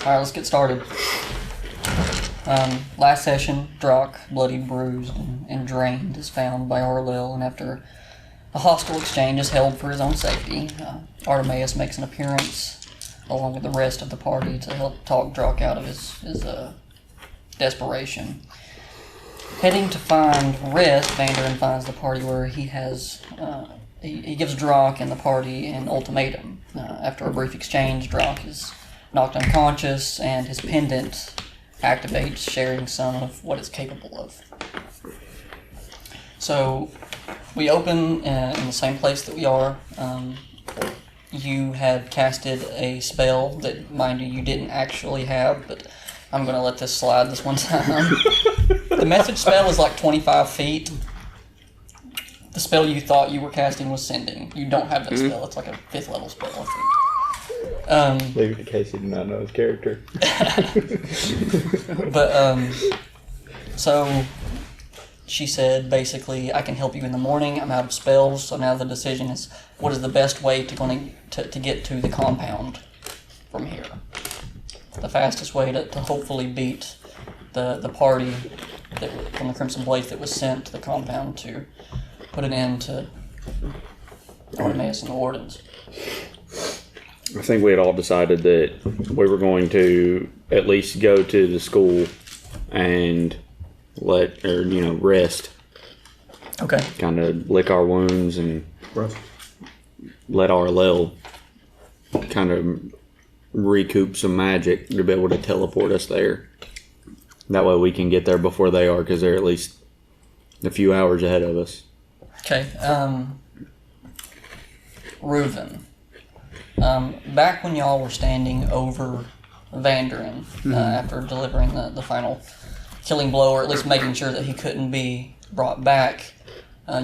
Alright, let's get started. Last session, Drock, bloodied, bruised, and drained, is found by Arlil, and after a hostile exchange is held for his own safety, Artemis makes an appearance, along with the rest of the party, to help talk Drock out of his desperation. Heading to find rest, Vanderin finds the party where he has... He gives Drock and the party an ultimatum. After a brief exchange, Drock is knocked unconscious, and his pendant activates, sharing some of what it's capable of. So, we open in the same place that we are. You had casted a spell that, mind you didn't actually have, but I'm going to let this slide this one time. The message spell is like 25 feet. The spell you thought you were casting was sending. You don't have that spell. It's like a 5th level spell, I think. Leave it in case he did not know his character. But, so she said, basically, I can help you in the morning. I'm out of spells, so now the decision is what is the best way to get to the compound from here. The fastest way to hopefully beat the party from the Crimson Blades that was sent to the compound to put an end to Artemis and the Wardens. I think we had all decided that we were going to at least go to the school and rest. Okay. Kind of lick our wounds and let our Lil kind of recoup some magic to be able to teleport us there. That way we can get there before they are, because they're at least a few hours ahead of us. Okay. Reuven. Back when y'all were standing over Vanderin after delivering the final killing blow, or at least making sure that he couldn't be brought back,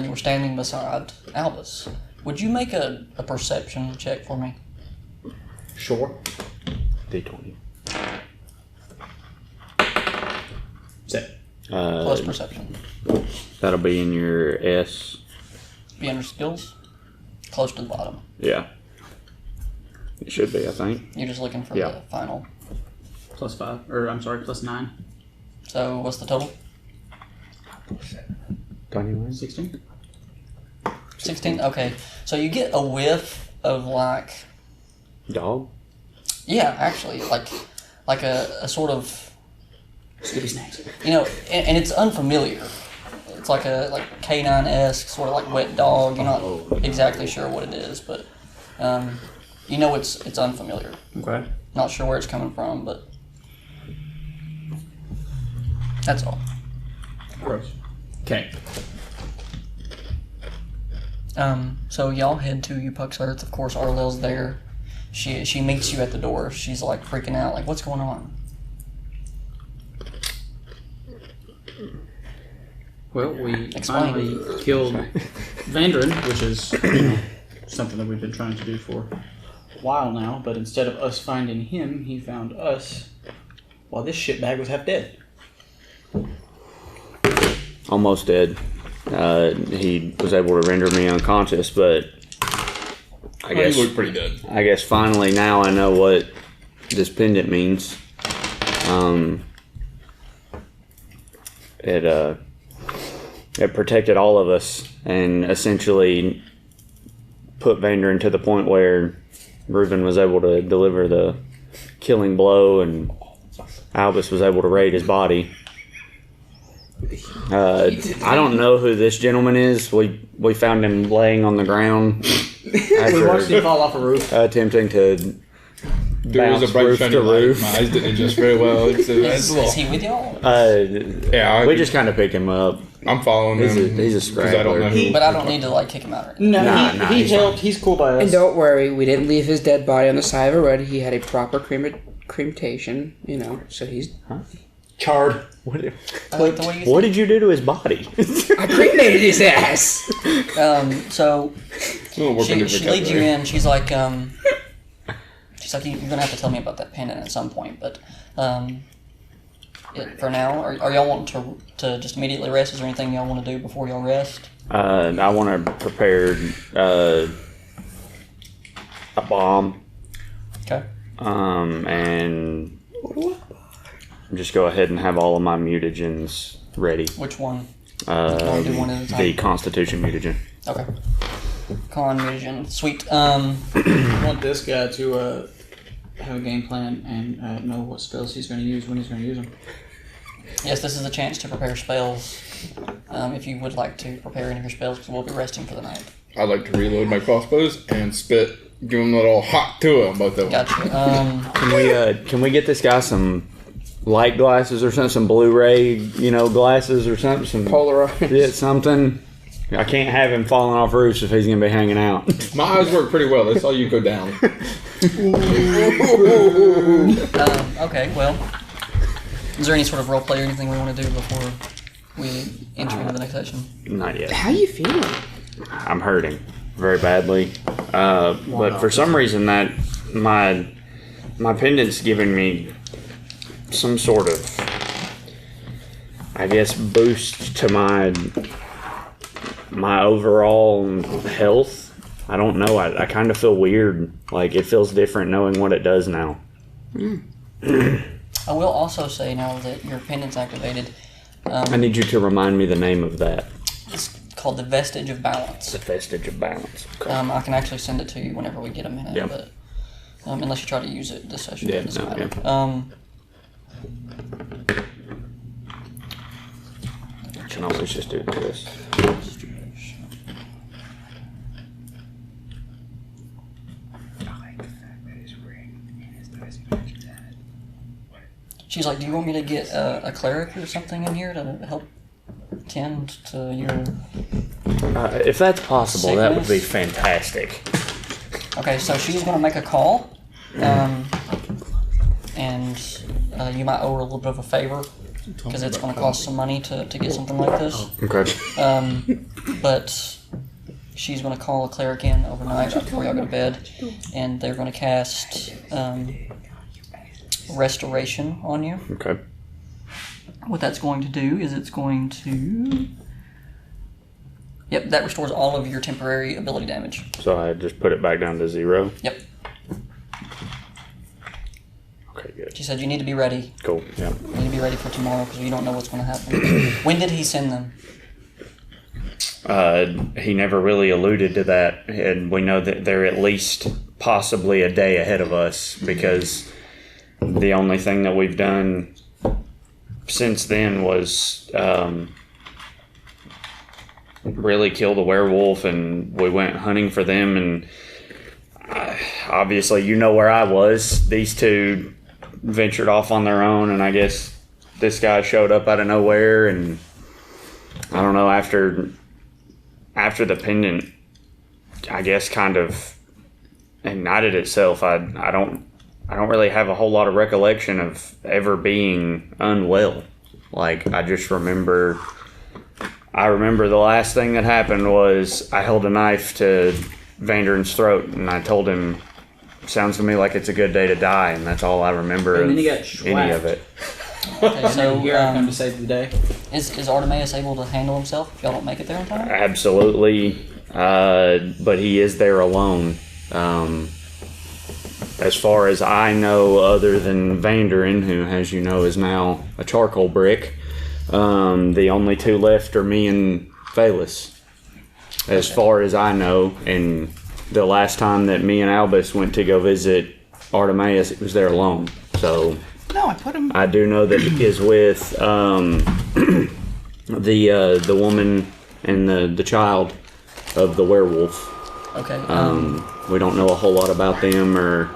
you were standing beside Albus. Would you make a perception check for me? Sure. D20. Set. Plus perception. That'll be in your S. Be under skills? Close to the bottom. Yeah. It should be, I think. You're just looking for the final. +5. +9. So, what's the total? 16. 16? Okay. So you get a whiff of Dog? Yeah, actually, like a sort of... Skippy snacks. And it's unfamiliar. It's like a canine-esque, sort of like wet dog. You're not exactly sure what it is, but it's unfamiliar. Okay. Not sure where it's coming from, but that's all. Gross. Okay. So y'all head to Upuk's Earth. Of course, Arlil's there. She meets you at the door. She's like freaking out, like, what's going on? Well, we Explain. finally killed Vanderin, which is something that we've been trying to do for a while now, but instead of us finding him, he found us while this shitbag was half dead. Almost dead. He was able to render me unconscious, but I guess he looked pretty dead. I guess finally now I know what this pendant means. It protected all of us and essentially put Vanderin to the point where Reuven was able to deliver the killing blow and Albus was able to raid his body. I don't know who this gentleman is. We found him laying on the ground We watched him fall off a roof. attempting to There was a bounce bright roof shiny to light. roof. My eyes didn't adjust very well. Is he with y'all? Yeah, We just kind of picked him up. I'm following him. He's a 'cause I don't know scraggler. who. But I don't need to kick him out or anything. No, Nah, he he's helped. He's cool by us. And don't worry, we didn't leave his dead body on the side of a road. He had a proper cremation, so he's... Charred. I like the way you What did you do to his body? I cremated his ass! So We'll work on different she leads you vocabulary. in. She's like, you're gonna have to tell me about that pendant at some point. But for now, are y'all wanting to just immediately rest? Is there anything y'all want to do before y'all rest? I want to prepare a bomb. Okay. And just go ahead and have all of my mutagens ready. Which one? I'll do one at a time. The Constitution mutagen. Okay. Con mutagen. Sweet. I want this guy to have a game plan and know what spells he's going to use when he's going to use them. Yes, this is a chance to prepare spells. If you would like to prepare any of your spells, because we'll be resting for the night. I like to reload my crossbows and give them a little hot to them, both of them. Gotcha. Can we get this guy some light glasses or something, some Blu-ray, glasses or something, some Polaroid. Yeah, something. I can't have him falling off roofs if he's gonna be hanging out. My eyes work pretty well. They saw you go down. Okay, well, is there any sort of role play or anything we want to do before we enter into the next session? Not yet. How you feeling? I'm hurting very badly, but for some reason that my pendant's giving me some sort of, I guess, boost to my overall health. I don't know. I kind of feel weird. Like, it feels different knowing what it does now. I will also say now that your pendant's activated. I need you to remind me the name of that. It's called the Vestige of Balance. The Vestige of Balance. Okay. I can actually send it to you whenever we get a minute, Yeah. but unless you try to use it this session, Yeah, it doesn't no, matter. yeah. I can always just do this. She's like, do you want me to get a cleric or something in here to help tend to your... If that's possible, that would be Sickness? fantastic. Okay, so she's going to make a call, and you might owe her a little bit of a favor, because it's going to cost some money to get something like this. Okay. But she's going to call a cleric in overnight right before y'all go to bed, and they're going to cast Restoration on you. Okay. What that's going to do is it's going to... Yep, that restores all of your temporary ability damage. So I just put it back down to 0? Yep. Okay, good. She said you need to be ready. Cool, yeah. You need to be ready for tomorrow because you don't know what's going to happen. When did he send them? He never really alluded to that, and we know that they're at least possibly a day ahead of us, because the only thing that we've done since then was really kill the werewolf, and we went hunting for them, and obviously you know where I was. These two ventured off on their own, and I guess this guy showed up out of nowhere, and I don't know, after the pendant, I guess, kind of ignited itself, I don't really have a whole lot of recollection of ever being unwell. Like, I remember the last thing that happened was I held a knife to Vanderen's throat, and I told him, sounds to me like it's a good day to die, and that's all I remember And of then he got any schwacked. of it. Okay, so Here I come to save the day. is Artemis able to handle himself if y'all don't make it there in time? Absolutely, but he is there alone. As far as I know, other than Vanderen, who, as you know, is now a charcoal brick, the only two left are me and Phelis. As far as I know, and the last time that me and Albus went to go visit Artemis, it was there alone. So No, I put him. I do know that he is with the woman and the child of the werewolf. Okay. We don't know a whole lot about them, or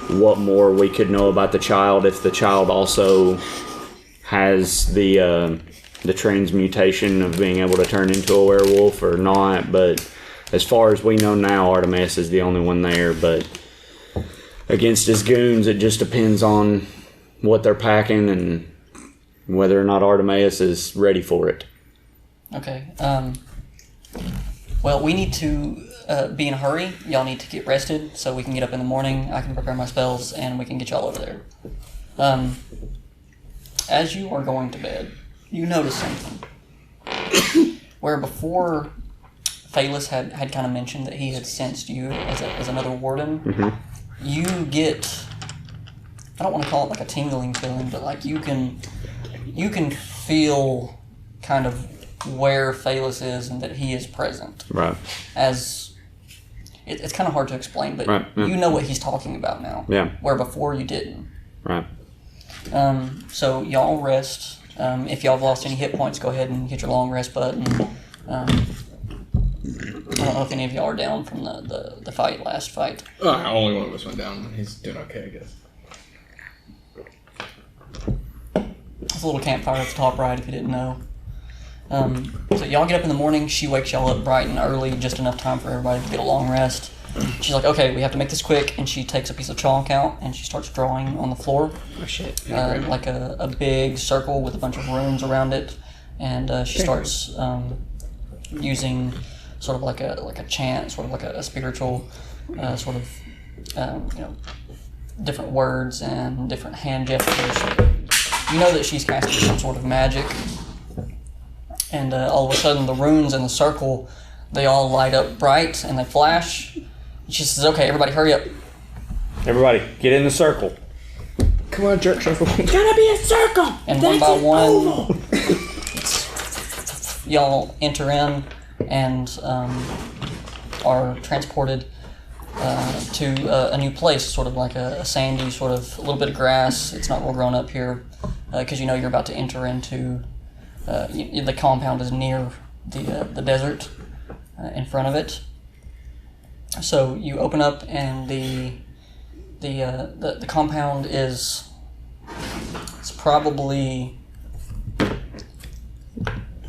what more we could know about the child, if the child also has the transmutation of being able to turn into a werewolf or not. But as far as we know now, Artemis is the only one there. But against his goons, it just depends on what they're packing and whether or not Artemis is ready for it. Okay. Well, we need to be in a hurry. Y'all need to get rested so we can get up in the morning. I can prepare my spells and we can get y'all over there. As you are going to bed, you notice something. Where before Phelis had kind of mentioned that he had sensed you as another warden, you get I don't want to call it like a tingling feeling, but like you can feel kind of where Phaelus is and that he is present. Right. As it's kind of hard to explain, but Right, yeah. you know what he's talking about now. Yeah. Where before you didn't. Right. So y'all rest. If y'all have lost any hit points, go ahead and hit your long rest button. I don't know if any of y'all are down from the last fight. Only one of us went down. He's doing okay, I guess. There's a little campfire at the top right if you didn't know. So y'all get up in the morning. She wakes y'all up bright and early, just enough time for everybody to get a long rest. She's like, okay, we have to make this quick, and she takes a piece of chalk out and she starts drawing on the floor. Oh shit. Like a big circle with a bunch of runes around it, and she starts using sort of like a chant, sort of like a spiritual sort of different words and different hand gestures. You know that she's casting some sort of magic, and all of a sudden the runes in the circle, they all light up bright and they flash. And she says, "Okay, everybody, hurry up." Everybody, get in the circle. Come on, jerk circle. It's gotta be a circle. And one by one, y'all enter in and are transported to a new place, sort of like a sandy, sort of a little bit of grass. It's not well grown up here because you know you're about to enter into the compound is near the desert in front of it. So you open up and the compound it's probably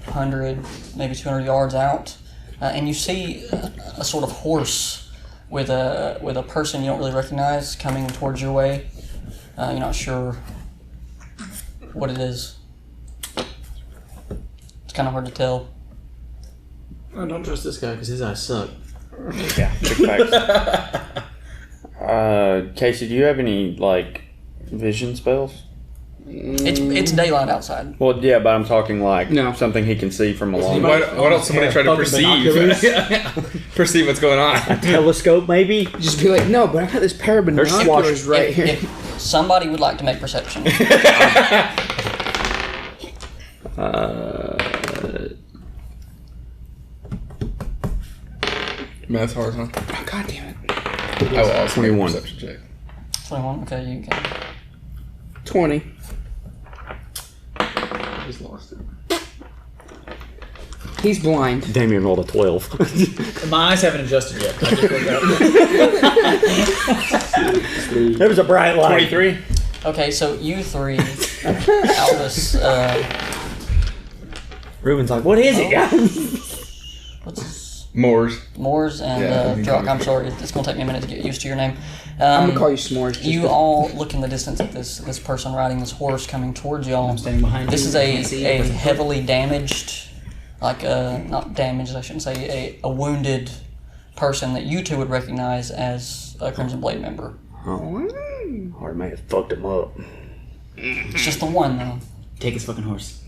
100, maybe 200 yards out, and you see a sort of horse with a person you don't really recognize coming towards your way. You're not sure what it is. It's kind of hard to tell. Oh, don't trust this guy because his eyes suck. Yeah, big facts. Casey, do you have any like vision spells? It's daylight outside. Well, yeah, but I'm talking like No. something he can see from a long What else somebody try to perceive? Perceive what's going on. telescope, maybe. Just be like, no, but I got this pair of binoculars right here. If somebody would like to make perception. That's hard, huh? Oh, God damn it. I will also make a 21. perception check. 21. Okay, you can. 20. Just lost it. He's blind. Damien rolled a 12. My eyes haven't adjusted yet. I just looked up. There was a bright light. 23. Okay, so you three, Albus, Ruben's like, what is it, guys? what's his? Moors. Moors and Yeah, Drock. I'm sorry, it's going to take me a minute to get used to your name. I'm going to call you S'mores. just You for- all look in the distance at this person riding this horse coming towards y'all. I'm standing behind This you. is I can't see a you. heavily damaged, like not damaged, I shouldn't say, a wounded person that you two would recognize as a Crimson Blade member. Hard man fucked him up. It's just the one though. Take his fucking horse.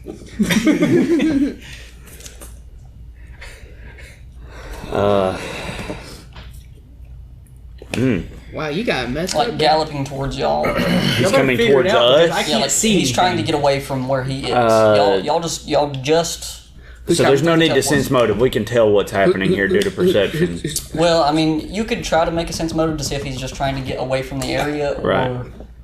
Wow, you got messed Like up. galloping towards y'all. He's coming towards us. I Yeah, can't like see. he's trying to get away from where he is. Y'all just. So there's no need to sense motive. We can tell what's happening here due to perception. Well, I mean, you could try to make a sense motive to see if he's just trying to get away from the area, or Right.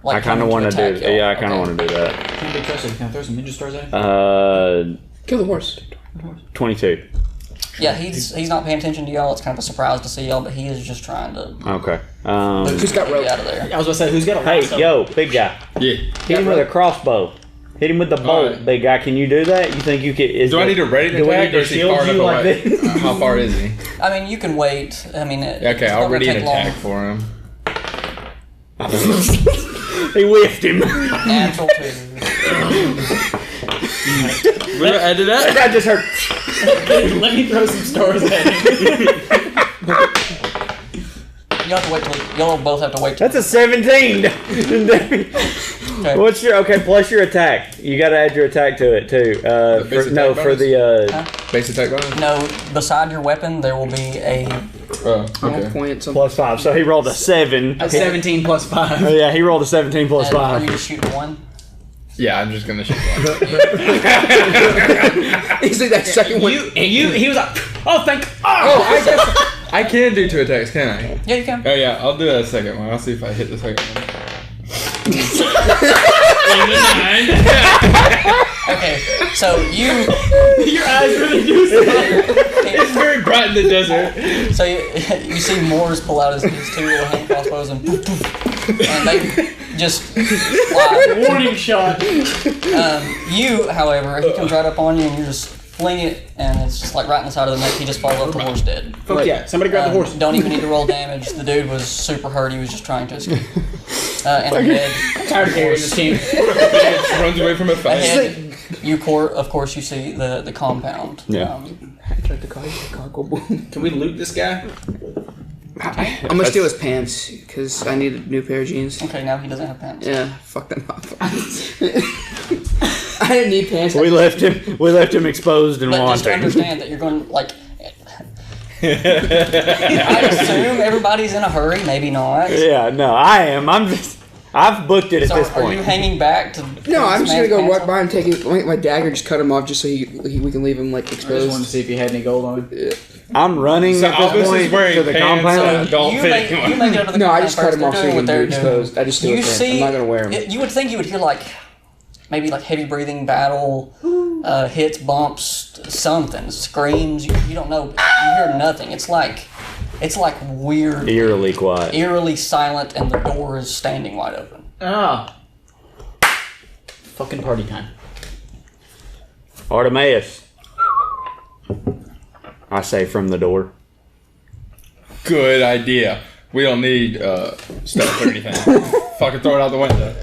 like I kind of coming want to attack do. y'all. Yeah, I kind of Okay. want to do that. Can't be trusted. Can I throw some ninja stars at him? 22. Yeah, he's not paying attention to y'all. It's kind of a surprise to see y'all, but he is just trying to Okay. Who's got get rope? out of there. I was about to say, who's got a Hey, lasso? yo, big guy. Yeah. Hit him with a crossbow. Hit him with the bolt, Alright. big guy. Can you do that? You think you could? Do I need to ready to do we attack, need or to is he shield far you enough like away? this? How far is he? I mean, you can wait. I mean, Okay, it's not I'll gonna ready an take long. attack for him. He whiffed him. Natural 2. We're gonna add to that. That just hurt. Let me throw some stars at him. You have to wait till y'all both have to wait. Till, That's a 17. Okay. What's your plus your attack? You got to add your attack to it too. base attack for bonus? the Base attack bonus? No, beside your weapon, there will be a. Oh, On okay. point. Something. plus 5. So he rolled a 7. A 17 plus 5. Oh yeah, he rolled a 17 plus and are you 5. just shooting one? Yeah, I'm just gonna shoot one. He's like that second one. He was like, oh, thank. Oh, I guess I can do 2 attacks, can I? Yeah, you can. Oh yeah, I'll do that second one. I'll see if I hit the second one. Okay, so you. Your eyes really do something. It's very bright in the desert. So you see Moores pull out his 2 little hand crossbows and poof, poof, and they just fly. Warning shot. You, however, he comes right up on you and you just fling it, and it's just like right in the side of the neck. He just falls off the horse dead. Fuck yeah! Somebody grab the horse. Don't even need to roll damage. The dude was super hurt. He was just trying to escape. And ahead, Tired of carrying this team. It runs away from a fight. ahead, of course, you see the compound. Yeah. I tried to call you Chicago Boom. Can we loot this guy? I'm gonna steal his pants because I need a new pair of jeans. Okay, now he doesn't have pants. Yeah, fuck them up. I didn't need pants. We left him exposed and But just wanting. understand that you're going like. I assume everybody's in a hurry. Maybe not. Yeah, no, I am. I've booked it at So this are point. you hanging back to? No, I'm just gonna man's go pants right off? by and take my dagger, just cut him off, just so we can leave him like I just wanted to exposed. see if you had any gold on him. I'm running So at Albus this is point wearing to the pants compound. and don't you fit make, anyone. you make it up to the No, I compound just cut first. him off They're so he doing can what be they're doing. exposed. I just steal You his pants. see, I'm not gonna wear them. You would think you would hear like maybe like heavy breathing, battle, hits, bumps, something, screams. You don't know. But you hear nothing. It's like weird, Eerily quiet. eerily silent, and the door is standing wide open. Ah. Fucking party time. Artemis. I say from the door. Good idea. We don't need stuff or anything. Fucking throw it out the window.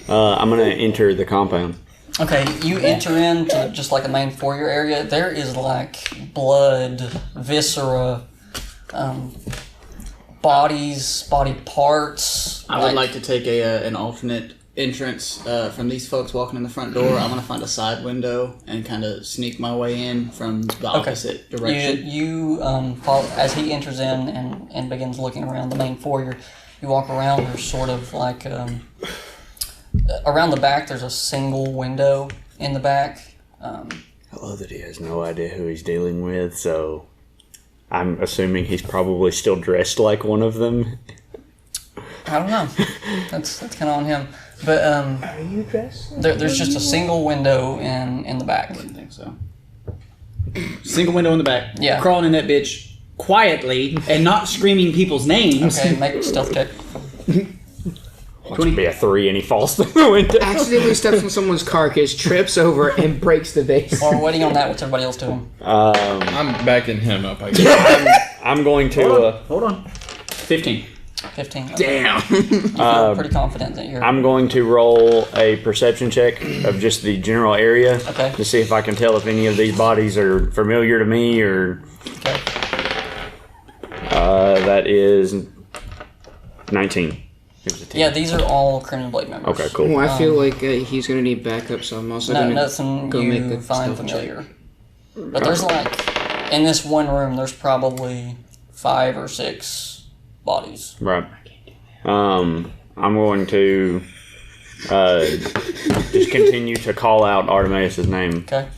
I'm gonna enter the compound. Okay, you enter into just like a main foyer area. There is like blood, viscera, bodies, body parts. I would like to take an alternate entrance from these folks walking in the front door. I'm gonna find a side window and kind of sneak my way in from the opposite direction. You follow, as he enters in and begins looking around the main foyer. You walk around. There's sort of like around the back. There's a single window in the back. I love that he has no idea who he's dealing with, so I'm assuming he's probably still dressed like one of them. I don't know. That's kind of on him. But Are you dressed? there's just a single window in the back. I wouldn't think so. Single window in the back. Yeah. Crawling in that bitch quietly and not screaming people's names. Okay, make a stealth check. Watch it be a 3 and he falls through the window. Accidentally steps on someone's carcass, trips over, and breaks the vase. While we're waiting on that, what's everybody else doing? I'm backing him up, I guess. I'm going to. Hold on. 15. 15. Okay. Damn. You feel pretty confident that you're. I'm going to roll a perception check of just the general area Okay. to see if I can tell if any of these bodies are familiar to me or. Okay. That is 19. It was a 10. Yeah, these are all Criminal Blade members. Okay, cool. Well, I feel like he's gonna need backup, so I'm also No, gonna nothing go make you the find stealth familiar. But there's like, in this one room, there's probably 5 or 6 bodies. Right. I'm going to just continue to call out Artemis' name. Okay.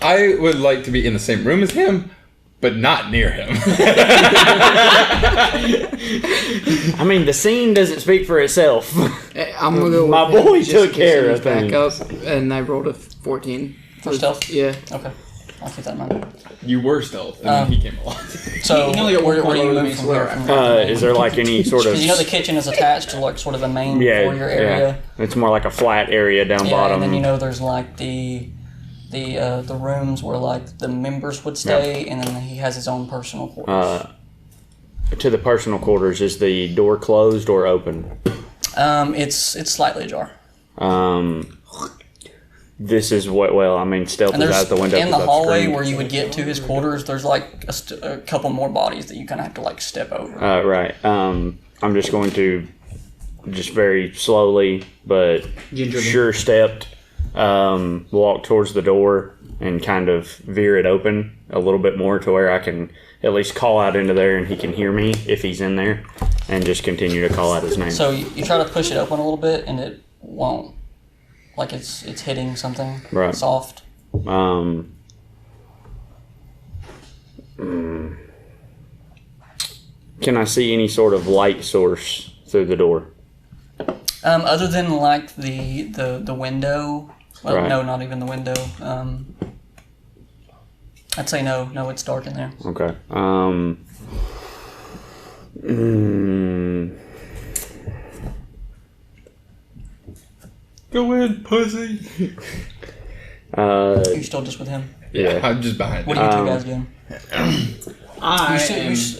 I would like to be in the same room as him, but not near him. I mean, the scene doesn't speak for itself. I'm gonna go. My with him boy just took in case care he of needs things. backup, and I rolled a 14. For stealth? Yeah. Okay. I'll keep that in mind. You were stealth, and then he came along. So, He only got where one do you color move to from me, here? swear. Is there like any sort of... Because you know the kitchen is attached to like sort of the main yeah, foyer area. yeah. It's more like a flat area down Yeah, bottom. and then you know there's like the rooms where like the members would stay, and then he has his own personal quarters. To the personal quarters, is the door closed or open? It's slightly ajar. This is what... Well, I mean, stealth And is there's out the window. in the 'cause I've hallway screamed. where you would get to his quarters. There's like a couple more bodies that you kind of have to like step over. Right. I'm just going to just very slowly but Gingerly. sure-stepped, walk towards the door and kind of veer it open a little bit more to where I can at least call out into there and he can hear me if he's in there, and just continue to call out his name. So you try to push it open a little bit, and it won't. Like it's hitting something Right. soft. Can I see any sort of light source through the door? Other than like the window. Well, Right. no, not even the window. I'd say no. No, it's dark in there. Okay. Go in, pussy. You're still just with him. Yeah. I'm just behind What it. are you two guys doing? I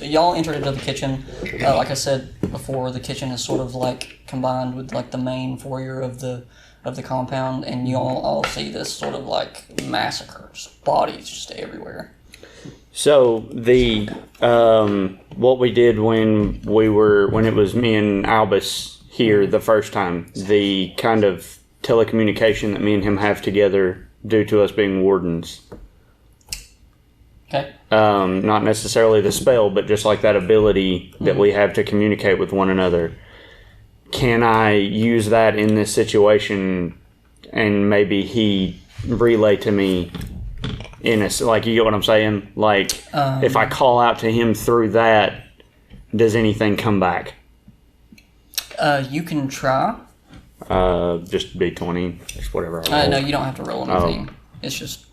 Y'all entered into the kitchen. Like I said before, the kitchen is sort of like combined with like the main foyer of the compound, and y'all all see this sort of like massacre, just bodies just everywhere. So the what we did when it was me and Albus here the first time, the kind of telecommunication that me and him have together due to us being wardens. Okay. Not necessarily the spell, but just like that ability that we have to communicate with one another. Can I use that in this situation, and maybe he relay to me in a, like, you get what I'm saying? Like, if I call out to him through that, does anything come back? You can try. Just D20, just whatever I roll. No, you don't have to roll anything. It's just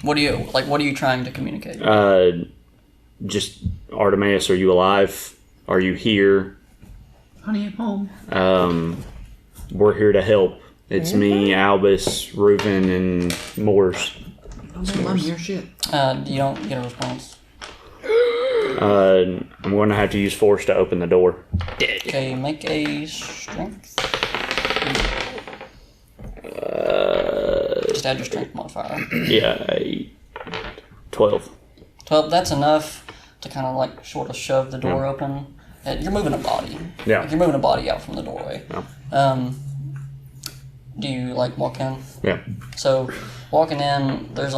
what are you trying to communicate? Just Artemis, are you alive? Are you here? honey, I'm home. We're here to help. It's me, Albus, Reuben, and Morse. I'm here, shit. You don't get a response. I'm going to have to use force to open the door. Okay, make a strength. Just add your strength modifier. Yeah, 12. 12, that's enough to kind of like sort of shove the door open. You're moving a body. Yeah. Like, you're moving a body out from the doorway. Yeah. Do you like walk in? Yeah. So walking in, there's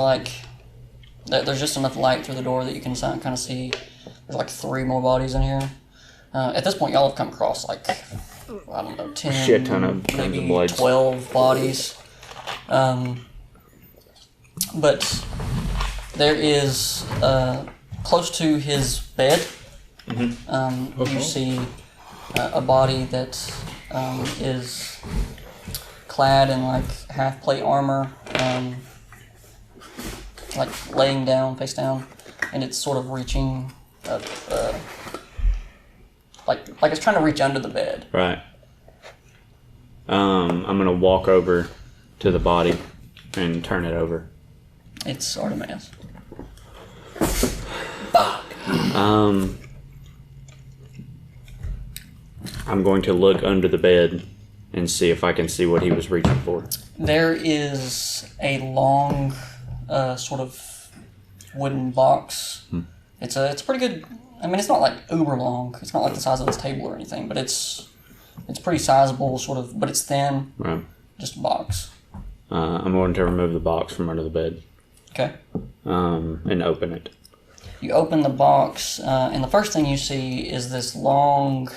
just enough light through the door that you can kind of see there's like 3 more bodies in here. At this point, y'all have come across like, I don't know, 10, Shit ton of guns maybe and blades. 12 bodies. But there is, close to his bed, you see a body that is clad in like half plate armor, like laying down, face down, and it's sort of reaching up, like it's trying to reach under the bed. Right. I'm going to walk over to the body and turn it over. It's Artemis. I'm going to look under the bed and see if I can see what he was reaching for. There is a long, sort of wooden box. It's pretty good. I mean, it's not like uber long. It's not like the size of this table or anything, but it's pretty sizable, sort of. But it's thin. Right. Just a box. I'm going to remove the box from under the bed. Okay. And open it. You open the box, and the first thing you see is this long,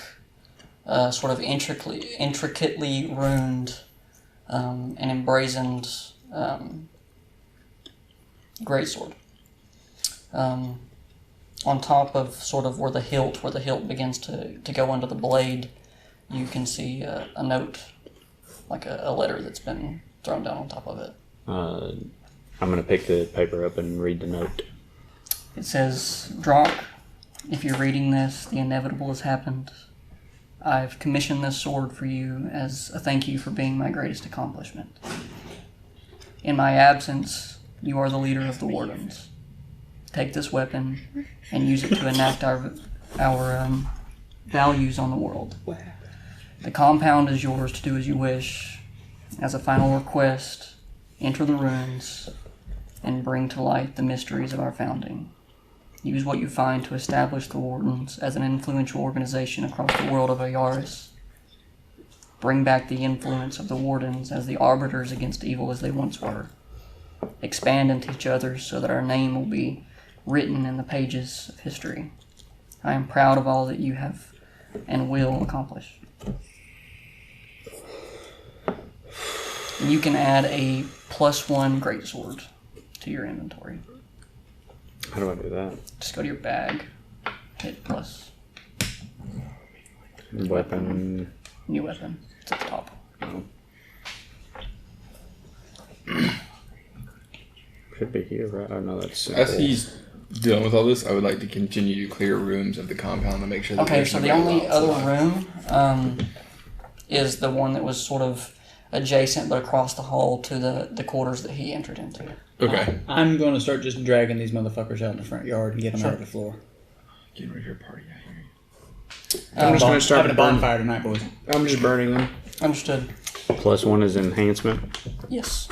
sort of intricately runed and emblazoned greatsword. On top of sort of where the hilt begins to go under the blade, you can see a note, like a letter that's been thrown down on top of it. I'm going to pick the paper up and read the note. It says, Drock, if you're reading this, the inevitable has happened. I've commissioned this sword for you as a thank you for being my greatest accomplishment. In my absence, you are the leader of the Wardens. Take this weapon and use it to enact our values on the world. The compound is yours to do as you wish. As a final request, enter the ruins and bring to light the mysteries of our founding. Use what you find to establish the Wardens as an influential organization across the world of Ayaris. Bring back the influence of the wardens as the arbiters against evil as they once were. Expand and teach others so that our name will be written in the pages of history. I am proud of all that you have and will accomplish. And you can add a +1 greatsword to your inventory. How do I do that? Just go to your bag, hit plus Weapon. new weapon. It's at the top. Should be here, right? Oh no, that's simple. As he's dealing with all this, I would like to continue to clear rooms of the compound to make sure that Okay, there's so the nobody only else other alive. room is the one that was sort of adjacent but across the hall to the quarters that he entered into. Okay. I'm going to start just dragging these motherfuckers out in the front yard and get them out of the floor. Getting ready for a party out here. I'm just going to start having a burning. bonfire tonight, boys. I'm just burning them. Understood. +1 is enhancement. Yes.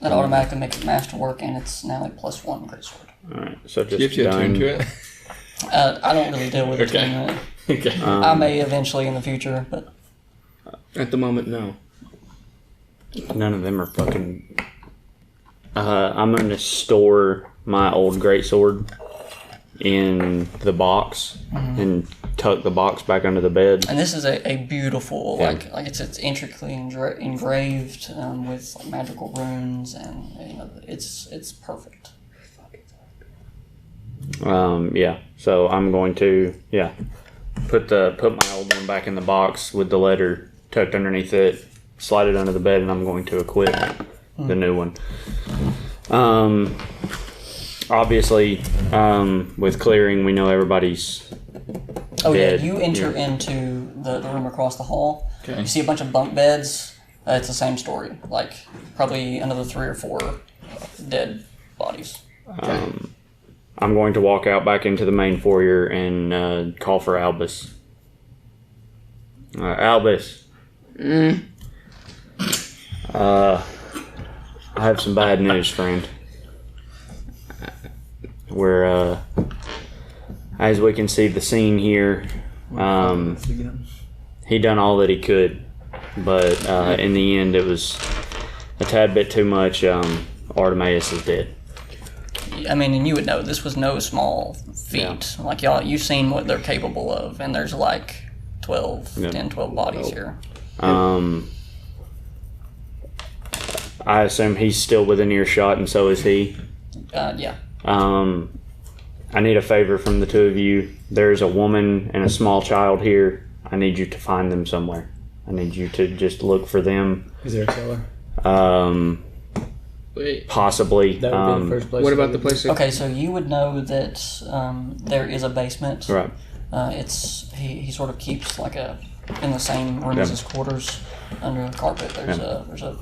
That automatically makes it masterwork, and it's now a +1 greatsword. Alright, so Do just you have to attune done. to it? I don't really deal with it. Okay. Okay. I may eventually in the future, but At the moment, no. None of them are fucking. I'm going to store my old greatsword in the box and tuck the box back under the bed. and this is a beautiful Yeah. like it's intricately engraved with like, magical runes, and it's perfect. Yeah. So I'm going to put my old one back in the box with the letter tucked underneath it, slide it under the bed, and I'm going to equip the new one. Obviously, with clearing, we know everybody's Oh dead. yeah, you enter into the room across the hall. Okay. You see a bunch of bunk beds. It's the same story. Like probably another 3 or 4 dead bodies. I'm going to walk out back into the main foyer and call for Albus. Albus. I have some bad news, friend. We're, as we can see the scene here, he done all that he could, but in the end it was a tad bit too much. Artemis is dead. I mean, and you would know this was no small feat. Like y'all, you've seen what they're capable of, and there's like 10, 12 bodies here. I assume he's still within earshot, and so is he. Yeah. I need a favor from the two of you. There's a woman and a small child here. I need you to find them somewhere. I need you to just look for them. Is there a cellar? Wait. Possibly. That would be the first place. What about the place? Okay, so you would know that there is a basement. Right. He sort of keeps like in the same room as his quarters under a carpet. There's a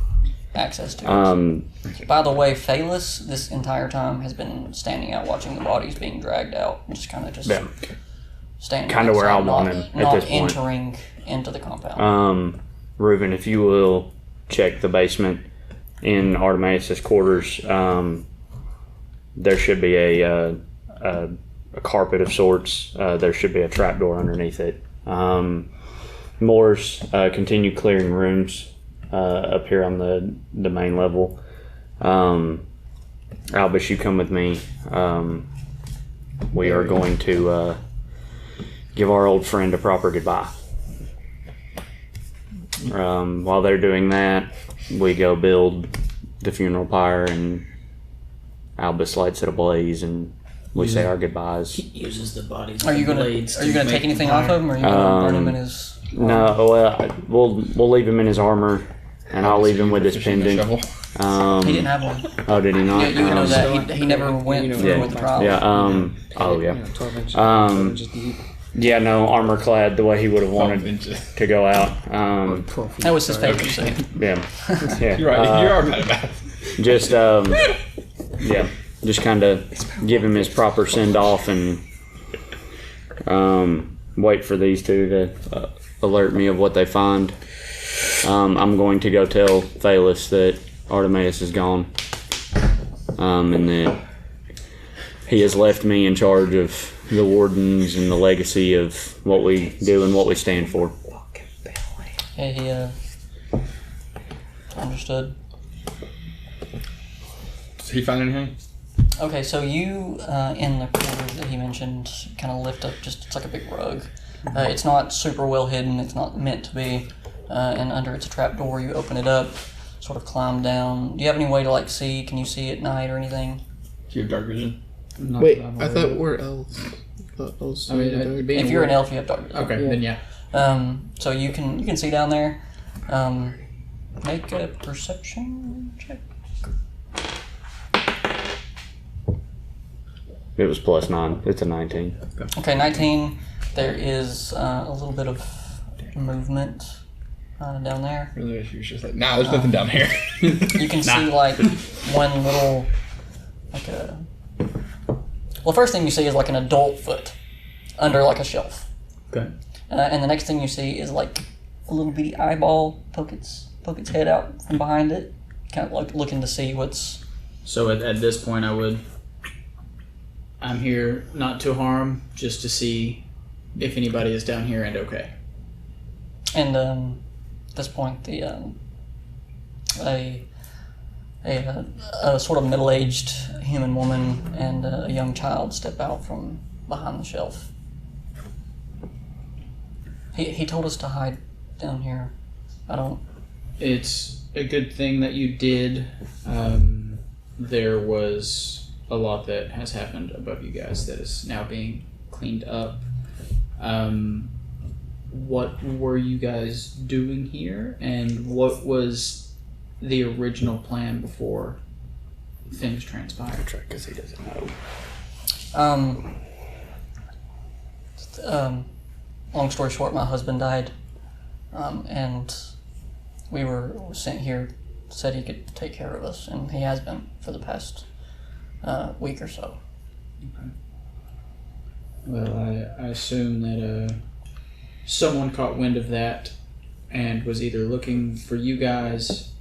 access to it. By the way, Phalus this entire time has been standing out watching the bodies being dragged out, and just standing. Kinda where I outside, want not- him at not this point. entering into the compound. Reuben, if you will check the basement in Artemis' quarters, there should be a carpet of sorts. There should be a trapdoor underneath it. Moors, continue clearing rooms up here on the main level. Albus, you come with me. We are going to give our old friend a proper goodbye. While they're doing that, we go build the funeral pyre, and Albus lights it ablaze, and we say our goodbyes. Uses the bodies. Are you gonna take anything off of him, or are you gonna burn him in his? No, well, we'll leave him in his armor, and I'll leave him with his Fishing the pendant. shovel. He didn't have one. Oh, did he not? Yeah, you would know that he never went through with the trial. Yeah. Oh, yeah. 12 inches. 12 Um, inches deep. Yeah. No, armor clad the way he would have wanted Inches. to go out. 12 feet. That was his Sorry. favorite scene. Yeah. Yeah. You're right. You are bad about it. Just yeah, just kind of give him his proper send off, and wait for these two to alert me of what they find. I'm going to go tell Phalus that Artemis is gone, and that he has left me in charge of the wardens and the legacy of what we do and what we stand for. Okay, he understood. Did he find anything? Okay, so you, in the quarters that he mentioned, kind of lift up it's like a big rug. It's not super well hidden, it's not meant to be, and under it's a trap door. You open it up, sort of climb down. Do you have any way to, like, see? Can you see at night or anything? Do you have dark vision? Not Wait, that I'm I aware thought of. we're elves. I thought elves. I mean, being If you're an aware- elf, you have dark vision. Okay, then yeah. So you can see down there. Make a perception check. It was +9. It's a 19. Okay, 19. There is a little bit of movement down there. Really, she was just like, nah, there's nothing down here. You can see like one little, like a. Well, first thing you see is like an adult foot under like a shelf, Okay. and the next thing you see is like a little bitty eyeball poke its head out from behind it, kind of like looking to see what's. So at this point, I'm here not to harm, just to see if anybody is down here and okay. And at this point, a sort of middle-aged human woman and a young child step out from behind the shelf. He told us to hide down here. I don't. It's a good thing that you did. There was a lot that has happened above you guys that is now being cleaned up. What were you guys doing here, and what was the original plan before things transpired? Because he doesn't know. Long story short, my husband died, and we were sent here. Said he could take care of us, and he has been for the past week or so. Well, I assume that someone caught wind of that and was either looking for you guys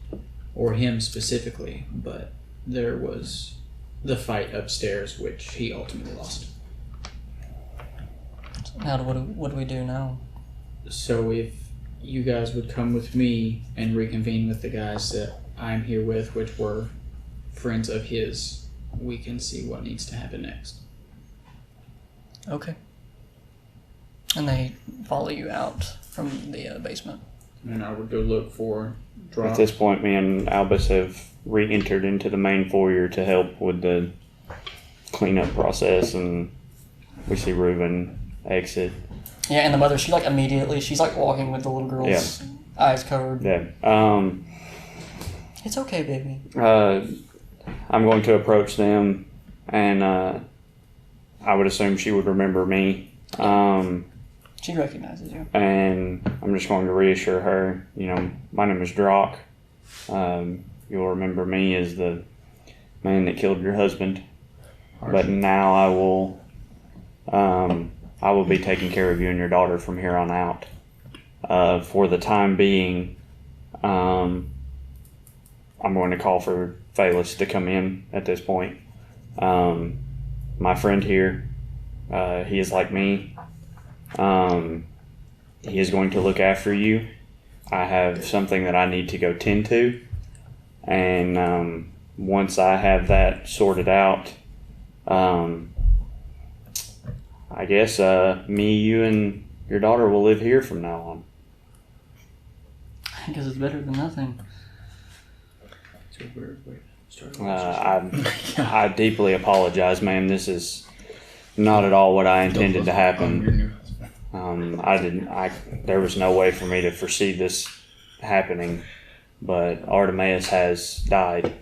or him specifically, but there was the fight upstairs, which he ultimately lost. Now, what do we do now? So if you guys would come with me and reconvene with the guys that I'm here with, which were friends of his, we can see what needs to happen next. Okay. And they follow you out from the basement. And I would go look for Drop. At this point, me and Albus have re-entered into the main foyer to help with the cleanup process, and we see Reuben exit. Yeah, and the mother, she's like walking with the little girl's eyes covered. Yeah. It's okay, baby. I'm going to approach them, and I would assume she would remember me. She recognizes you. And I'm just going to reassure her, my name is Drock. You'll remember me as the man that killed your husband. But now I will be taking care of you and your daughter from here on out. For the time being, I'm going to call for Phalis to come in at this point. My friend here, he is like me. He is going to look after you. I have something that I need to go tend to. And once I have that sorted out, I guess me, you, and your daughter will live here from now on. Because it's better than nothing. I deeply apologize, ma'am. This is not at all what I intended to happen. There was no way for me to foresee this happening, but Artemis has died.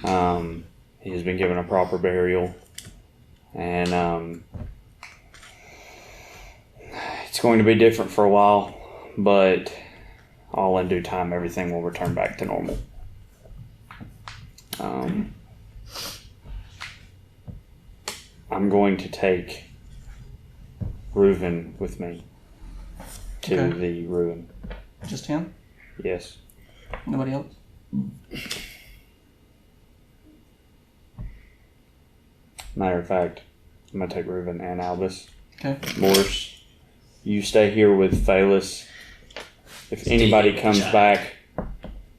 He has been given a proper burial, and it's going to be different for a while, but all in due time, everything will return back to normal. I'm going to take Reuven with me to Okay. the ruin. Just him? Yes. Nobody else? Matter of fact, I'm going to take Reuven and Albus. Okay. Morris, you stay here with Phalis. if anybody comes back,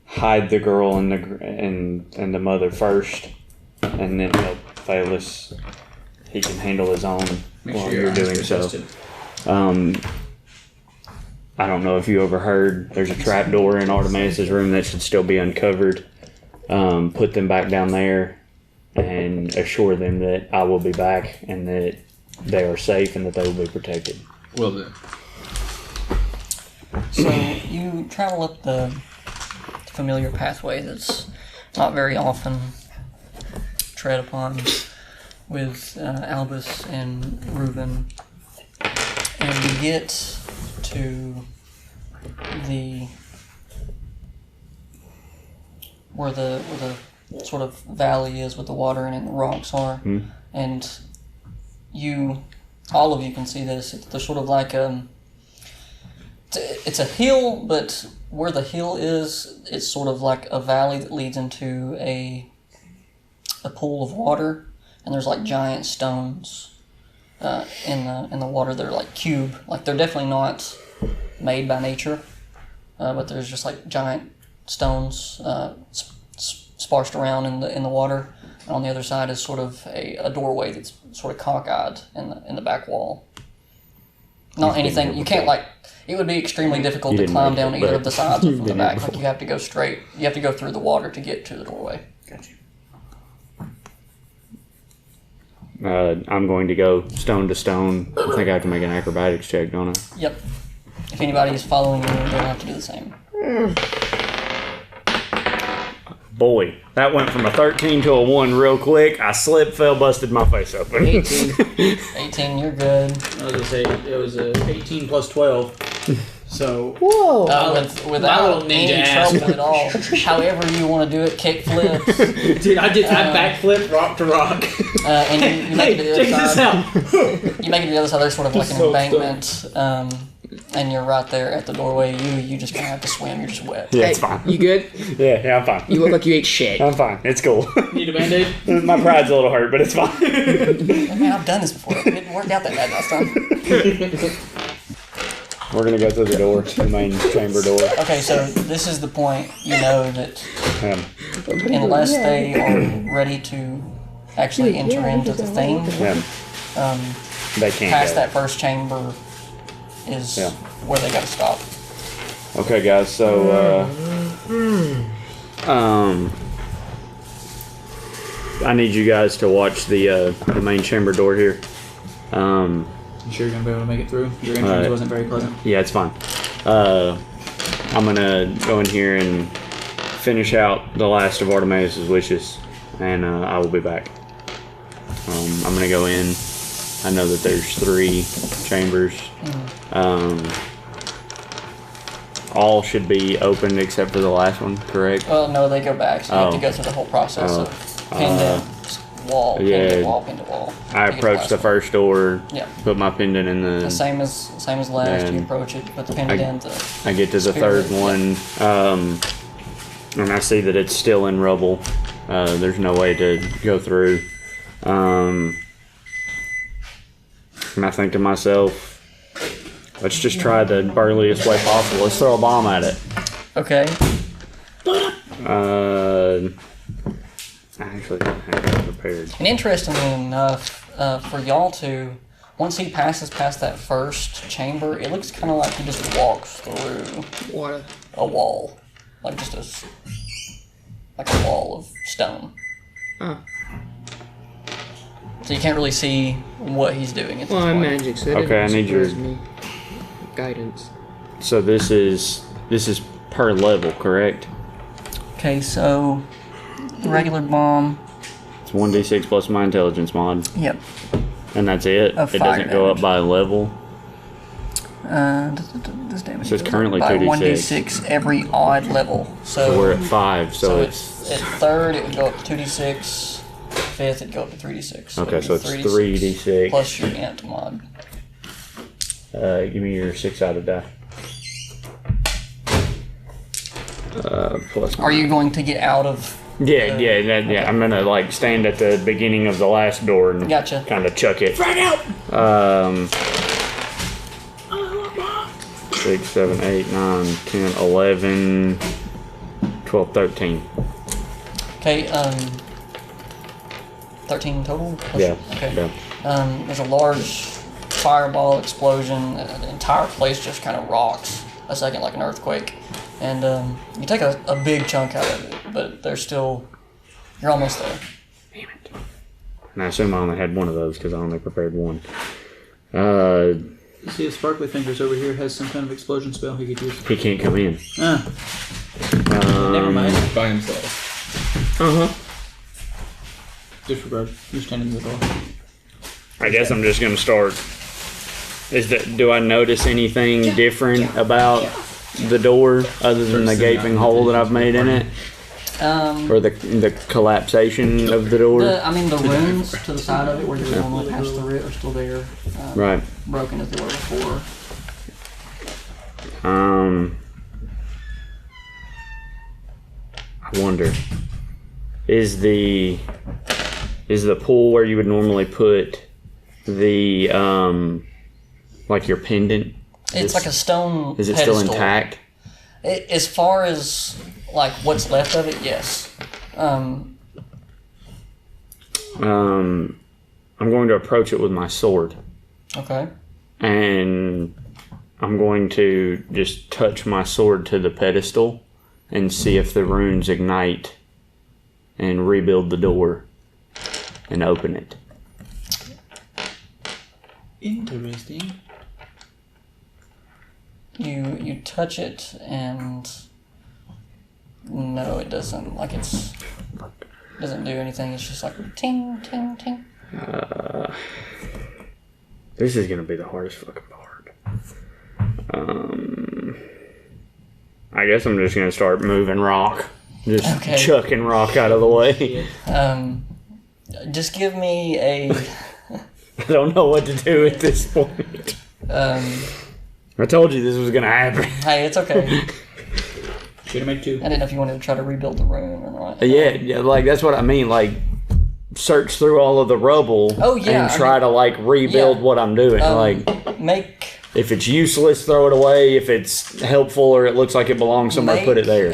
hide the girl and the mother first, and then he'll fail us. He can handle his own while you're doing so. I don't know if you overheard. There's a trap door in Artemis' room that should still be uncovered. Put them back down there and assure them that I will be back and that they are safe and that they will be protected. Will do. So you travel up the familiar pathway that's not very often tread upon with Albus and Reuben, and you get to where the sort of valley is with the water and the rocks are, and all of you can see this. There's sort of like it's a hill, but where the hill is, it's sort of like a valley that leads into a pool of water, and there's like giant stones in the water. They're like cube, like they're definitely not made by nature, but there's just like giant stones sparsed around in the water. And on the other side is sort of a doorway that's sort of cockeyed in the back wall. Not anything you can't like. It would be extremely difficult to climb down either of the sides or from the back. Like you have to go straight. You have to go through the water to get to the doorway. Gotcha. I'm going to go stone to stone. I think I have to make an acrobatics check, don't I? Yep. If anybody's following you, they'll have to do the same. Boy, that went from a 13 to a 1 real quick. I slipped, fell, busted my face open. 18. 18, you're good. I was gonna say it was 18 plus 12. So Whoa. Without ninja any ass. trouble at all. However you want to do it, kick flips. dude, I backflip rock to rock. And you make it to the other Check this side. out. You make it to the other side. There's sort of like an So embankment, and you're right there at the doorway. You just kind of have to swim. You're just wet. Yeah, it's fine. You good? Yeah, I'm fine. You look like you ate shit. I'm fine. It's cool. Need a band-aid? My pride's a little hurt, but it's fine. Man, I've done this before. It didn't work out that bad last time. We're going to go through the door, the main chamber door. Okay, so this is the point. You know that unless they are ready to actually enter into the thing, They can't past go. that first chamber is where they got to stop. Okay, guys, so, I need you guys to watch the main chamber door here. You sure you're gonna be able to make it through? Your entrance wasn't very pleasant. Yeah, it's fine. I'm gonna go in here and finish out the last of Artemis' wishes, and I will be back. I'm gonna go in. I know that there's 3 chambers. All should be open except for the last one, correct? Well, no, they go back, so you have to go through the whole process of pendant, wall, pendant, wall, pendant, wall. I approached the first door, Yeah. put my pendant in The the... same as last. You And approach it, put the pendant in. I get to the Spirit, third one, and I see that it's still in rubble. There's no way to go through. And I think to myself, let's just try the burliest way possible. Let's throw a bomb at it. Okay. I actually don't have that prepared. And interestingly enough, for y'all to, once he passes past that first chamber, it looks kind of like he just walks through What? a wall, like just like a wall of stone. Oh. So you can't really see what he's doing at this Well, I'm point. magic, so it Okay, I didn't need your- surprise me. Guidance. So this is per level, correct? Okay, so the regular bomb. It's 1d6 plus my intelligence mod, Yep. and that's it. Of It fire doesn't go up damage. by level. This damage So it's goes currently up by 2d6. 1d6 every odd level. So we're at 5. So it's at third it would go up to 2d6. Fifth it'd go up to 3d6. okay. it'd So be it's 3d6 plus your int mod. Give me your 6-sided die. Plus. Are you going to get out of? Yeah. I'm gonna like stand at the beginning of the last door and Gotcha. kind of chuck it. Frag out. 6, 7, 8, 9, 10, 11, 12, 13. Okay, 13 total? Yeah. Okay. Yeah. There's a large fireball explosion. The entire place just kind of rocks a second like an earthquake. And you take a big chunk out of it, but you're almost there. Damn it. And I assume I only had one of those because I only prepared one. You see if Sparkly Fingers over here has some kind of explosion spell he could use. He can't come in. Never mind. By himself. Disregard. You're standing in the door. I guess I'm just gonna start. Do I notice anything different about the door other than the gaping hole that I've made in it, or the collapsation of the door? The runes to the side of it where you would normally pass through it are still there. Right. Broken as they were before. I wonder. Is the pool where you would normally put the like your pendant? It's like a stone Is it pedestal. still intact? As far as like what's left of it, yes. I'm going to approach it with my sword, Okay. and I'm going to just touch my sword to the pedestal and see if the runes ignite and rebuild the door and open it. Interesting. You touch it and no, it doesn't. Like doesn't do anything. It's just like ting ting ting. This is gonna be the hardest fucking part. I guess I'm just gonna start moving rock, just Okay. chucking rock out of the way. Just give me a. I don't know what to do at this point. I told you this was gonna happen. Hey, it's okay. Should have made 2. I didn't know if you wanted to try to rebuild the room or not. Yeah, like that's what I mean. Like, search through all of the rubble. Oh, yeah, and try to like rebuild yeah. what I'm doing. Like, Make if it's useless, throw it away. If it's helpful or it looks like it belongs somewhere, put it there.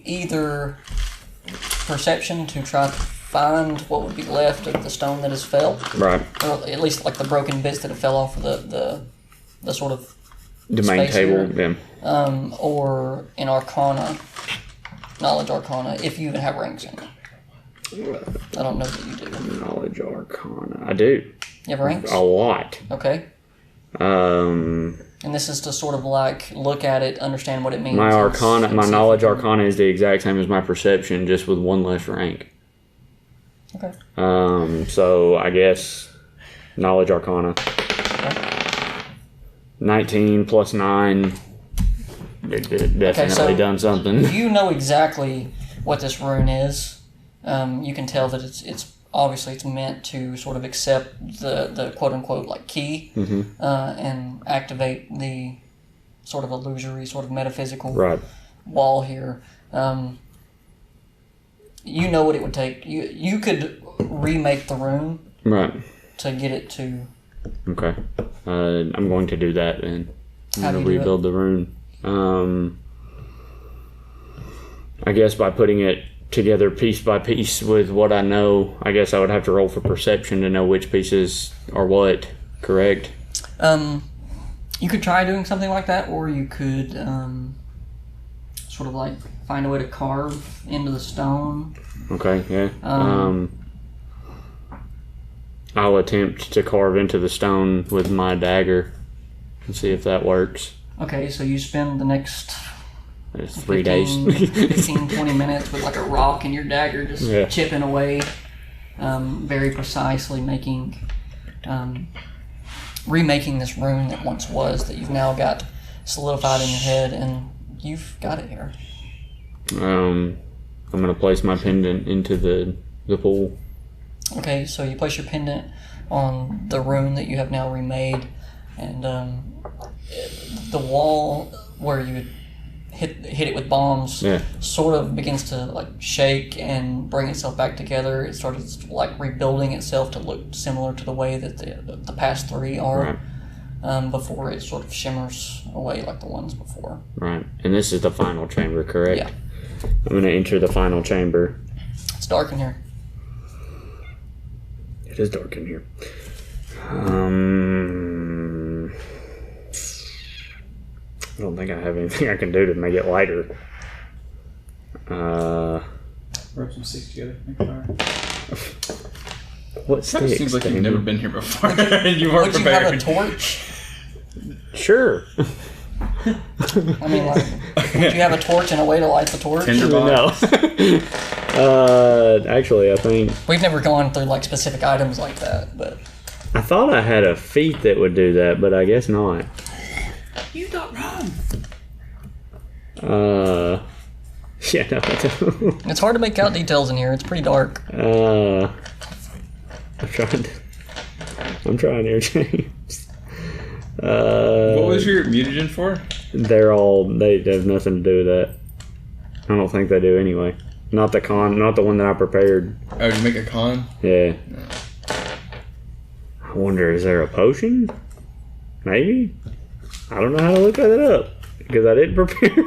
Either perception to try to find what would be left of the stone that has fell, Right. or at least like the broken bits that have fell off of the sort of The main space table. here. Yeah. or in Arcana, knowledge Arcana, if you even have ranks in it. I don't know that you do. Knowledge Arcana. I do. You have ranks? A lot. Okay. Um, And this is to sort of like look at it, understand what it means. my and Arcana, my see if knowledge you can- Arcana is the exact same as my perception, just with one less rank. Okay. So I guess knowledge Arcana. 19 plus 9. It definitely done something. You know exactly what this rune is. You can tell that it's obviously it's meant to sort of accept the quote unquote like key and activate the sort of illusory, sort of metaphysical Right. wall here. You know what it would take. You could remake the rune Right. to get it to. Okay. I'm going to do that then. I'm How going do to you do rebuild the rune. I guess by putting it together piece by piece with what I know, I guess I would have to roll for perception to know which pieces are what, correct? You could try doing something like that, or you could sort of like find a way to carve into the stone. Okay, yeah. I'll attempt to carve into the stone with my dagger and see if that works. Okay, so you spend the next 3 days. 15, 20 minutes with like a rock and your dagger just Yeah. chipping away very precisely, remaking this rune that once was, that you've now got solidified in your head, and you've got it here. I'm going to place my pendant into the pool. Okay, so you place your pendant on the rune that you have now remade, and the wall where you would hit it with bombs sort of begins to like shake and bring itself back together. It starts like rebuilding itself to look similar to the way that the past 3 are. before it sort of shimmers away like the ones before. Right. And this is the final chamber, correct? Yeah. I'm going to enter the final chamber. It's dark in here. It is dark in here. I don't think I have anything I can do to make it lighter. Rub some sticks together. Make a fire. What Kind of sticks? seems like you've Damon? never been here before and you weren't Would you have a prepared. torch? Sure. I mean, like, would you have a torch and a way to light the torch? Tinderbox. No. Actually, I think We've never gone through like specific items like that, but I thought I had a feat that would do that, but I guess not. You not wrong. Yeah, no. it's hard to make out details in here. It's pretty dark. I'm trying here, James. What was your mutagen for? They have nothing to do with that. I don't think they do anyway. Not the one that I prepared. Oh, did you make a con? Yeah. I wonder, is there a potion? Maybe? I don't know how to look that up because I didn't prepare.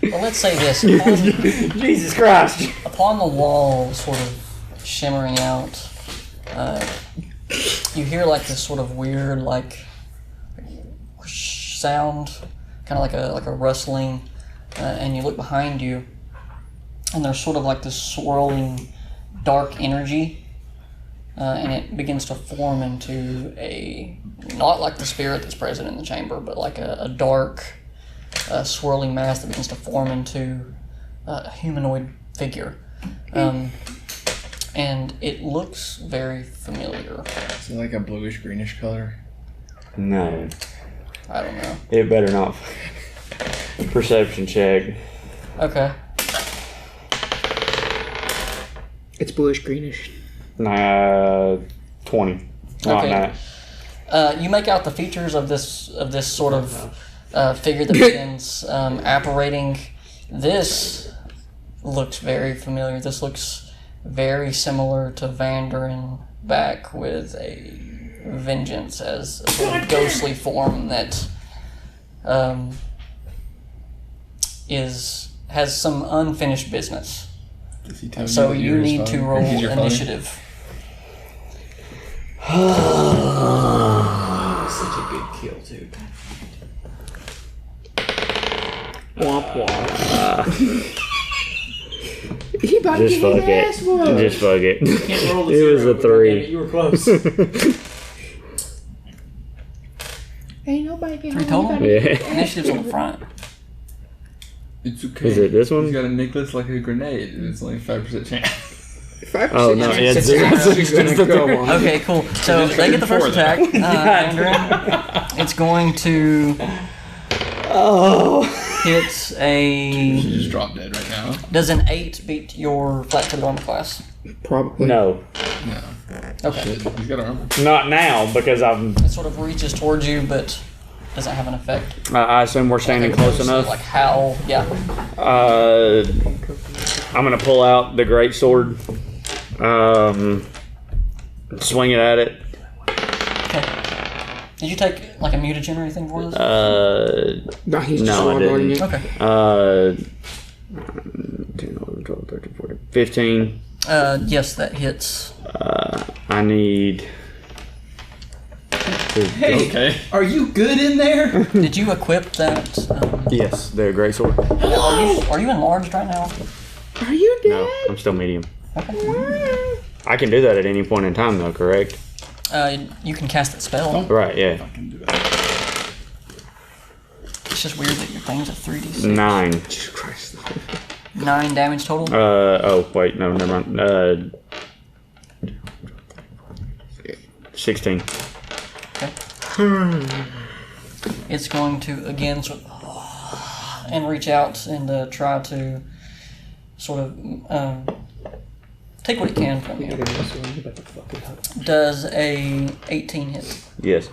Well, let's say this. Jesus Christ. Upon the wall sort of shimmering out, you hear like this sort of weird like whoosh sound, kind of like a rustling, and you look behind you, and there's sort of like this swirling dark energy, and it begins to form into not like the spirit that's present in the chamber, but like a dark swirling mass that begins to form into a humanoid figure. And it looks very familiar. Is it like a bluish greenish color? No. I don't know. It better not. Perception check. Okay. It's bluish greenish. 20. Not Okay. that. You make out the features of this sort of figure that begins apparating. This looks very familiar. This looks very similar to Vandarin back with a vengeance as a sort of ghostly form that has some unfinished business. Does he tell So that you you're his need to father? roll He's your father? initiative. Such a good kill, too. Womp womp. He about to Just get fuck his ass it. whooped. Just fuck it. Can't roll the It was zero, a but 3. goddammit, you were close. Ain't nobody can Three hold total? nobody. Yeah. Initiative's on the front. It's okay. Is it this one? He's got a necklace like a grenade, and it's only 5% chance. 5%. Oh, no, yeah, it's zero. It's gonna go on. Okay, cool. So they get the first attack. Mandarin. It's going to hit You a. just drop dead right now. Does an 8 beat your flat-footed armor class? Probably. No. No. Okay. He's got armor. Not now, because It sort of reaches towards you, but doesn't have an effect. I assume we're standing close enough. Like how? Yeah. I'm gonna pull out the great sword. Swing it at it. Okay. Did you take like a mutagen or anything for this? No, he's No, just I onboarding didn't. it. Okay. 10, 11, 12, 13, 14, 15. Yes, that hits. I need. Hey, Okay. are you good in there? Did you equip that? Yes, the great sword. Are you enlarged right now? Are you dead? No, I'm still medium. Okay. I can do that at any point in time, though. Correct? You can cast that spell. Right. Yeah. Fucking do that. It's just weird that your thing's a 3d6. 9. Jesus Christ. 9 damage total. Oh wait, no, never mind. 16. Okay. It's going to again sort of and reach out and try to sort of take what it can from you. Does a 18 hit? Yes.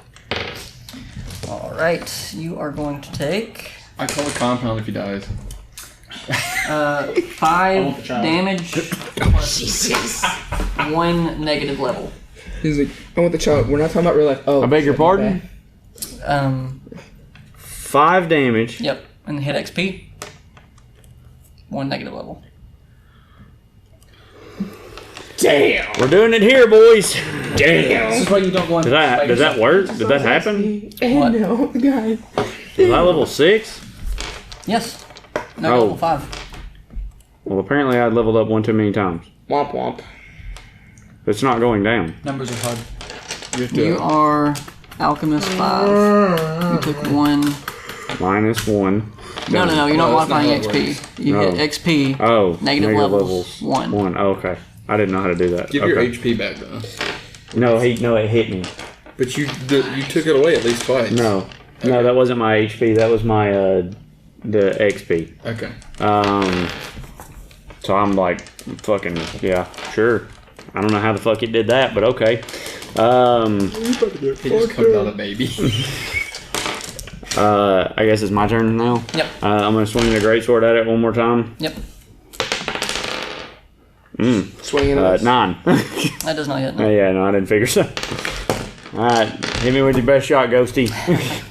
All right, you are going to take I call it compound if he dies. 5 damage plus 1 negative level. He's like, I want the child. We're not talking about real life. Oh. I beg your pardon? 5 damage. Yep. And hit XP. 1 negative level. Damn. We're doing it here, boys. Damn. This is why you don't go on. Does that work? Did that happen? What? No, guys. Was I level 6? Yes. No, Oh. level 5. Well, apparently I leveled up one too many times. Womp womp. It's not going down. Numbers are hard. You are Alchemist 5. You took 1. -1. No, you're not No, that's not modifying how it XP. You No. hit XP. Oh, Negative levels. 1. 1. Oh, okay. I didn't know how to do that. Give okay. your HP back though. No, it hit me. But you took it away at least twice. No, that wasn't my HP. That was my the XP. Okay. So I'm like, fucking yeah, sure. I don't know how the fuck it did that, but okay. He just comes out a baby. I guess it's my turn now. Yep. I'm gonna swing the greatsword at it one more time. Yep. Swinging us. 9. That does not hit. No. Yeah, no, I didn't figure so. Alright, hit me with your best shot, Ghosty.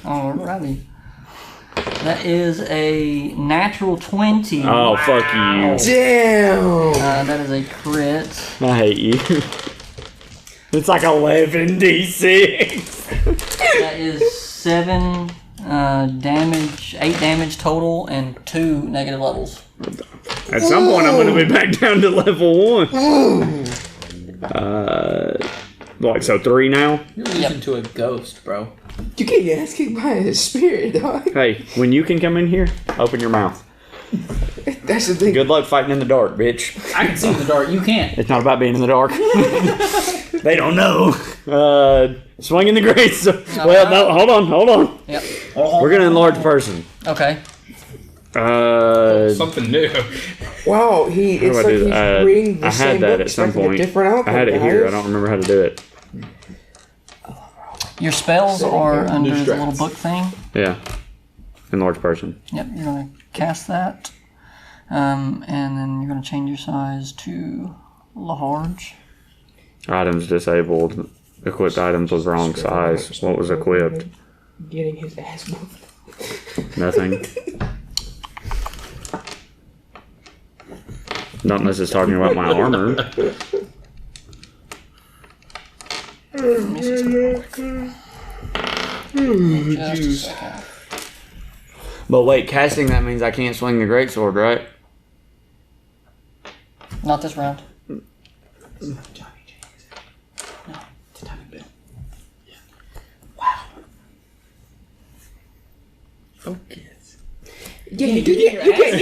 Alrighty. That is a natural 20. Oh, fuck you. Damn. That is a crit. I hate you. It's like 11d6. That is 7 damage, 8 damage total, and 2 negative levels. At some point, I'm going to be back down to level 1. So 3 now? You're losing to a ghost, bro. You get your ass kicked by a spirit, dog. Hey, when you can come in here, open your mouth. That's the thing. Good luck fighting in the dark, bitch. I can see in the dark. You can't. It's not about being in the dark. They don't know. Swinging the greats. Well, no, hold on. Yep. We're going to enlarge person. Okay. Something new. Wow, it's How do I like do he's that? reading the I same had that book, at some expecting a point. different outcome, I had it here. I guys. don't remember how to do it. Your spells are under the Distracts. little book thing. Yeah. Enlarge person. Yep, you're going to cast that. And then you're going to change your size to large. Items disabled. Equipped items was wrong size. What was equipped? Getting his ass whooped. Nothing. Not unless it's talking about my armor. Just a second. But wait, casting that means I can't swing the greatsword, right? Not this round. Yeah, you get your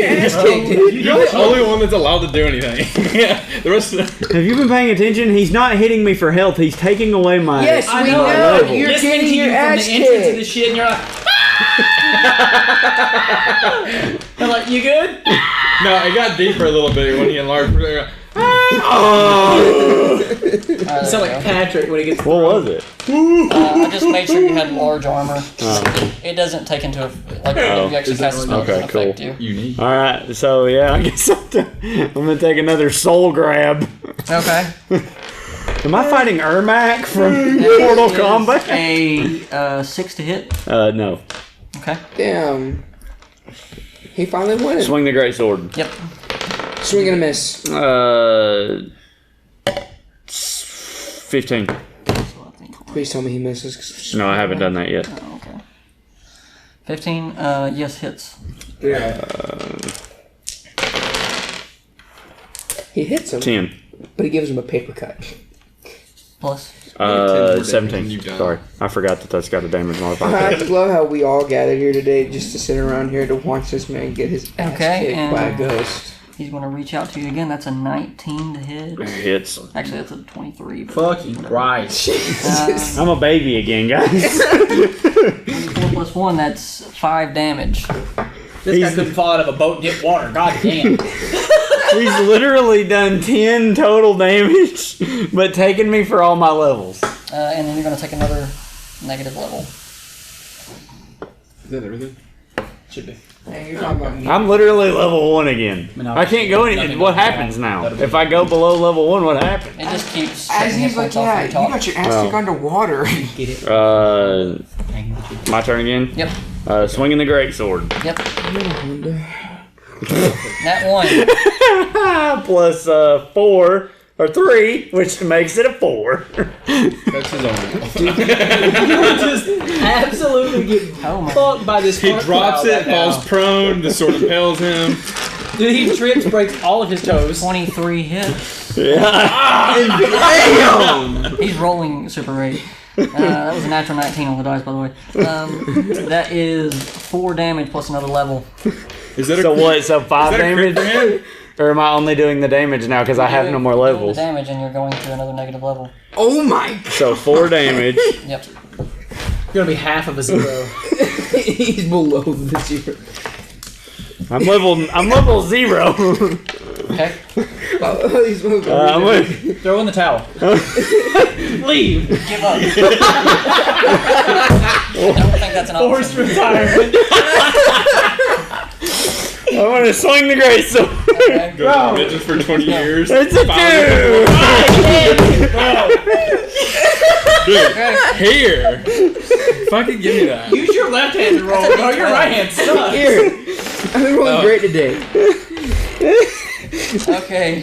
ass kicked, dude. You're the only one that's allowed to do anything. Yeah, the rest of the... Have you been paying attention? He's not hitting me for health. He's taking away my. Yes, I we know. know. level. You're Listening getting to your you from ass the entrance of kicked. this shit, and you're like, I'm like, you good? No, it got deeper a little bit when he enlarged. Alright, You sound there like we go. Patrick when he gets. What was it? I just made sure you had large armor. It doesn't take into like if you actually cast a spell, it doesn't Okay, affect you. Unique. All right, so yeah, I guess I'm gonna take another soul grab. Okay. Am I fighting Ermac from Mortal Kombat? A 6 to hit. No. Okay. Damn. He finally won it. Swing the greatsword. Yep. Swing and a miss. 15. Please tell me he misses. No, I haven't done that yet. Oh, okay. 15. Yes, hits. He hits him, 10. but he gives him a paper cut. Plus. 17. Sorry, I forgot that that's got a damage modifier. I just love how we all gathered here today just to sit around here to watch this man get his ass Okay, kicked and- by a ghost. He's going to reach out to you again. That's a 19 to hit. Hits. Actually, that's a 23. But, Fucking Christ. Jesus. I'm a baby again, guys. 4 plus 1, that's 5 damage. This guy couldn't fall out of a boat and hit water. God damn. He's literally done 10 total damage, but taking me for all my levels. And then you're going to take another negative level. Is that everything? Should be. Hey, you're talking about me. I'm literally level 1 again. No, I can't go any. nothing What goes happens wrong. now? That'll be If I go below level 1, what happens? It just keeps. As taking he's hit like, points off yeah, your you top. got your ass stuck underwater. Get it? My turn again? Yep. Swinging the greatsword. Yep. That one. Plus 4 or 3, which makes it a 4. That's his own. Just absolutely get Oh my. fucked by this. He heart drops cloud it, right now. falls prone. The sword impales him. Dude, he trips, breaks all of his toes. 23 hits. Damn! He's rolling Super 8. That was a natural 19 on the dice, by the way. That is 4 damage plus another level. Is that So what? So 5 Is that a crit damage? for him? Or am I only doing the damage now because I have no more Roll levels? the damage, and you're going to another negative level. Oh my god. So 4 damage. Yep. You're gonna be half of a 0. He's below the 0. I'm level 0. Okay. Oh, he's moving. I'm with, Throw in the towel. Leave. Give up. I don't think that's an Forced option. retirement. I'm gonna swing the greatsword. Okay. Go to bitches for 20 years. It's a 2! Dude, here. Fucking give me that. Use your left hand to roll, That's a bro. Your D12. right hand sucks. Here. I've been rolling great today. Okay.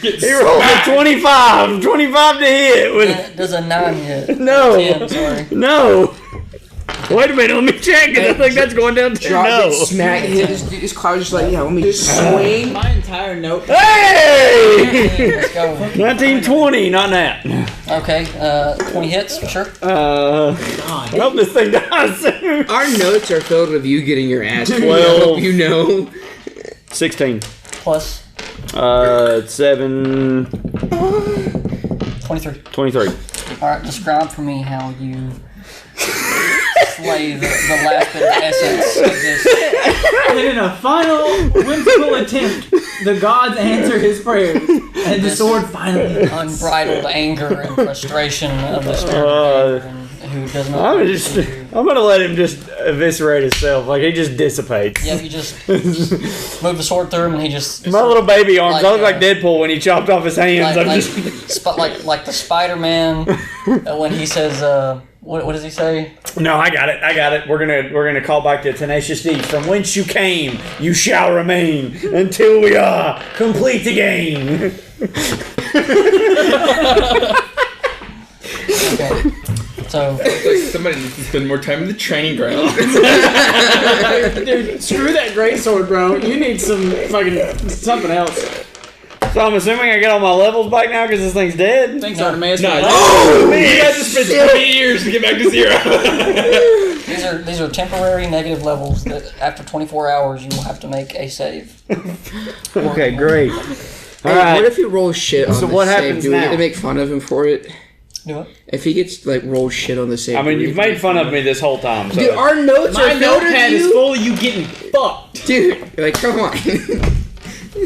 He rolled a 25. 25 to hit. With, Does a 9 hit? No. 10, sorry. no. Wait a minute. Let me check it. I think that's going down to Drop no. it, smack, hit this cloud just like, yeah, let me just swing. My entire note. Hey! Let's go. 1920, not that. Okay. 20 hits for sure. I hope this thing dies soon. Our notes are filled with you getting your ass kicked. I 12. hope you know. 16. Plus 7. 23. 23. All right. Describe for me how you slay the last bit of essence of this. And in a final whimsical attempt, the gods answer his prayers, and the sword finally. Unbridled anger and frustration of this who does not. I'm gonna let him just eviscerate himself. Like he just dissipates. Yeah, you just move the sword through him, and he just My little baby arms. Like, I look like Deadpool when he chopped off his hands. I'm just. like the Spider-Man when he says, what does he say? No, I got it. We're gonna call back to Tenacious D. From whence you came, you shall remain until we are complete the game. Okay. So Like somebody needs to spend more time in the training ground. Dude, screw that great sword, bro. You need some fucking something else. So I'm assuming I get all my levels back now because this thing's dead. Thanks, No. Artemis. No, Oh, you guys just spent 20 years to get back to 0. these are temporary negative levels that after 24 hours you will have to make a save. Okay, great. All Hey, right. what if he rolls shit on So the what save? happens Do we now? get to make fun of him for it? Do it. If he gets like rolled shit on the save, I mean, do we you've get to made make fun of me this whole time. So Dude, our notes My are filled notepad with is you. full of you getting fucked. Dude, like come on.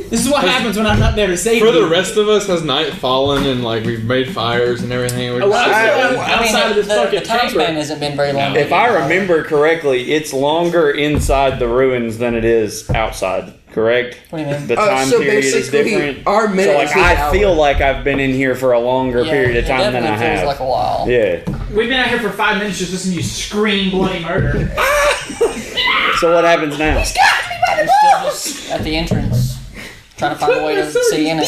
This is what happens when I'm not there to save For you. the rest of us, has night fallen and like we've made fires and everything? We're Oh, just wow. Outside of this the fucking time chamber. span hasn't been very long. if I remember correctly, it's longer inside the ruins than it is outside. Correct? What do you mean? The time So period is basically, different. our So minutes. like is I hours. feel like I've been in here for a longer period of time than I definitely feels have. like a while. Yeah. We've been out here for 5 minutes just listening to you scream bloody murder. So what happens now? I'm still just at the entrance, trying to find a way to see in it.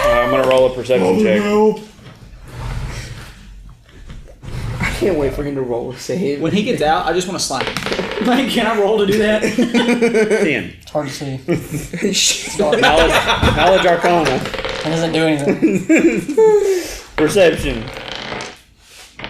I'm gonna roll a perception check. I can't wait for him to roll a save. When he gets out, I just want to slap him. Like, can I roll to do that? 10. It's hard to see. It Knowledge Arcana. doesn't do anything. Perception.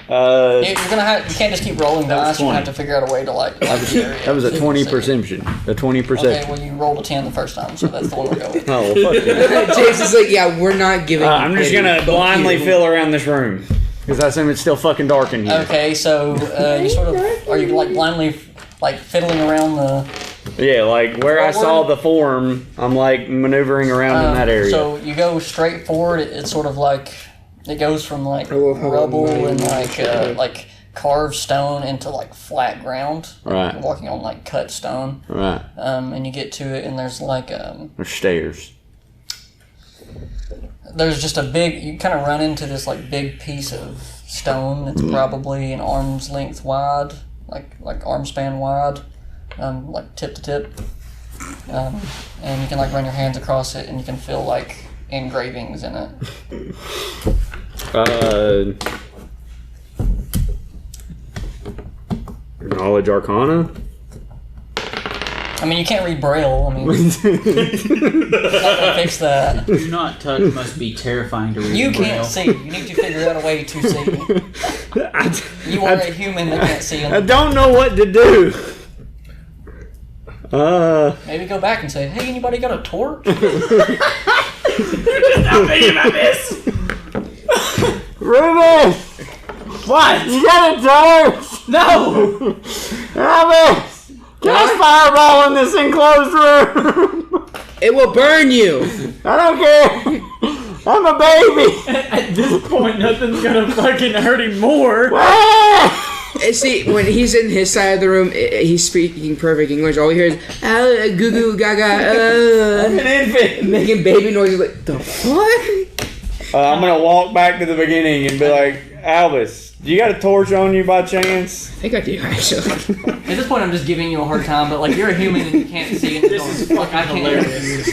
You're gonna have. You can't just keep rolling dice. You're gonna 20. have to figure out a way to like. That was a 20 perception. A 20 Okay, perception. well you rolled a 10 the first time, so that's the one we'll go with. Oh, fuck yeah. James is like, yeah, we're not giving. I'm just pity. gonna Fuck blindly you. feel around this room. Because I assume it's still fucking dark in here. Okay, so you sort of are you like blindly like fiddling around the. Yeah, like where I saw Forward? the form, I'm like maneuvering around in that area. So you go straight forward. It's sort of like it goes from like I love how rubble I'm and not like even sure. like carved stone into like flat ground. Right. You're walking on like cut stone. Right. And you get to it, and there's like There's stairs. there's just a big. You kind of run into this like big piece of stone that's probably an arm's length wide, like arm span wide, like tip to tip. And you can like run your hands across it, and you can feel like engravings in it. Knowledge Arcana. I mean, you can't read Braille. I mean, it's not gonna fix that. Do not touch must be terrifying to read. You in Braille. can't see. You need to figure out a way to see. You are a human that can't see. I don't know what to do. Maybe go back and say, "Hey, anybody got a torch?" Ruben! What? You got a torch! No! Ruben! Cast fireball in this enclosed room! It will burn you. I don't care! I'm a baby! At this point, nothing's gonna fucking hurt him more. See, when he's in his side of the room, he's speaking perfect English. All we hear is goo goo gaga. I'm an infant! Making baby noises like the fuck. I'm gonna walk back to the beginning and be like, Albus, do you got a torch on you by chance? I think I do actually. At this point, I'm just giving you a hard time, but like you're a human and you can't see. And This is fucking hilarious.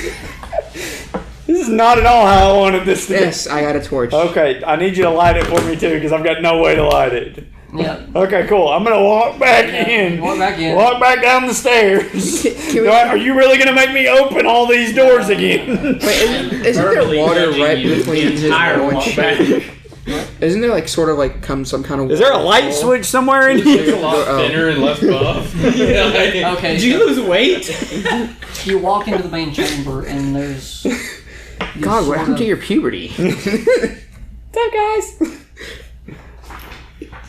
This is not at all how I wanted this to be. Yes, I got a torch. Okay, I need you to light it for me too, because I've got no way to light it. Yeah. Okay, cool. I'm gonna walk back in. Walk back in. Walk back down the stairs. Can we- Are you really gonna make me open all these doors again? Wait, isn't there Verbally water judging right you between the his entire orange walk shit? back. Isn't there like sort of like some kind of? Is there a light switch somewhere in It's here? a lot thinner and less buff. Okay. Did you so lose weight? you walk into the main chamber, and there's. God, what happened to your puberty? What's up, guys?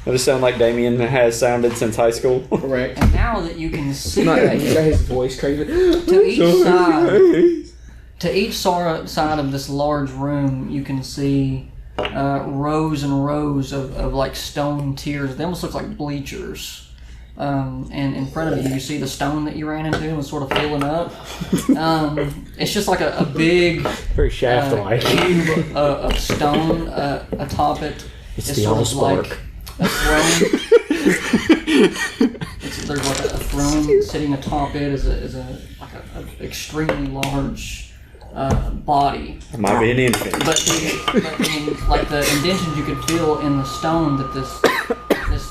I just sound like Damien has sounded since high school. Correct. And now that you can see Not that. He's got his voice crazy. to each side of this large room, you can see rows and rows of like stone tiers. They almost look like bleachers. And in front of you see the stone that you ran into and was sort of filling up. It's just like a big Very Shaft-like. cube of stone atop it. It's It's the sort of Allspark. like a throne. There's like a throne sitting atop it as a extremely large body. I might be an infant. But like the indentions you could feel in the stone that this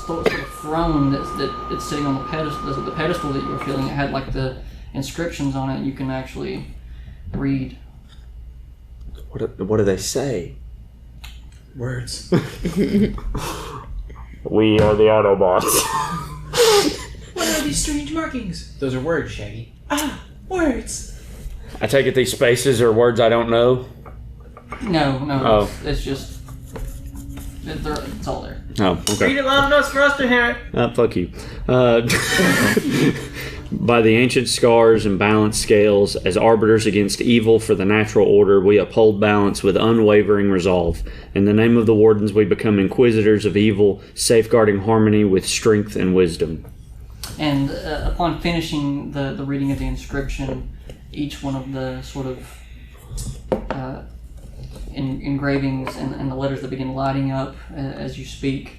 sort of throne that it's sitting on the pedestal that you were feeling, it had like the inscriptions on it. You can actually read. What do they say? Words. We are the Autobots. What are these strange markings? Those are words, Shaggy. Ah, words. I take it these spaces are words I don't know? No, Oh. it's just it's all there. Oh, okay. it loud enough for us to hear it. Fuck you. By the ancient scars and balance scales, as arbiters against evil for the natural order, we uphold balance with unwavering resolve. In the name of the wardens, we become inquisitors of evil, safeguarding harmony with strength and wisdom. And upon finishing the reading of the inscription, each one of the sort of engravings and the letters that begin lighting up as you speak.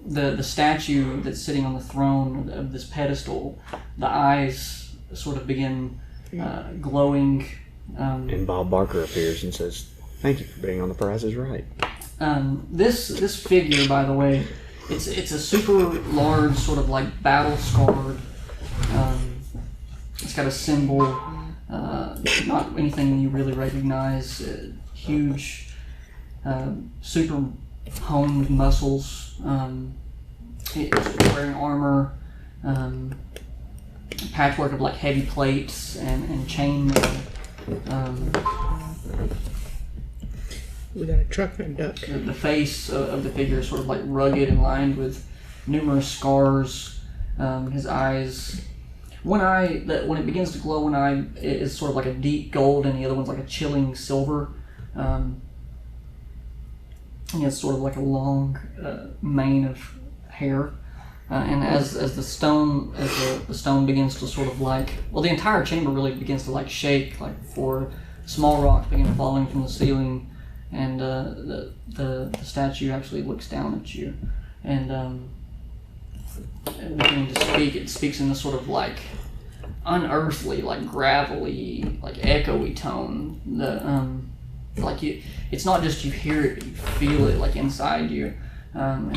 The statue that's sitting on the throne of this pedestal, the eyes sort of begin glowing. And Bob Barker appears and says, "Thank you for being on The Price is Right." This figure, by the way, it's a super large, sort of like battle scarred. It's got a symbol, not anything you really recognize. Huge, super honed muscles. It's wearing armor, patchwork of like heavy plates and chain. We got a truck and a duck. The face of the figure is sort of like rugged and lined with numerous scars. His eyes, one eye that when it begins to glow, one eye is sort of like a deep gold, and the other one's like a chilling silver. And he has sort of like a long mane of hair. And as the stone begins to sort of the entire chamber really begins to shake, before small rocks begin falling from the ceiling, and the statue actually looks down at you, and beginning to speak. It speaks in this sort of unearthly, gravelly, echoey tone. It's not just you hear it, but you feel it inside you. It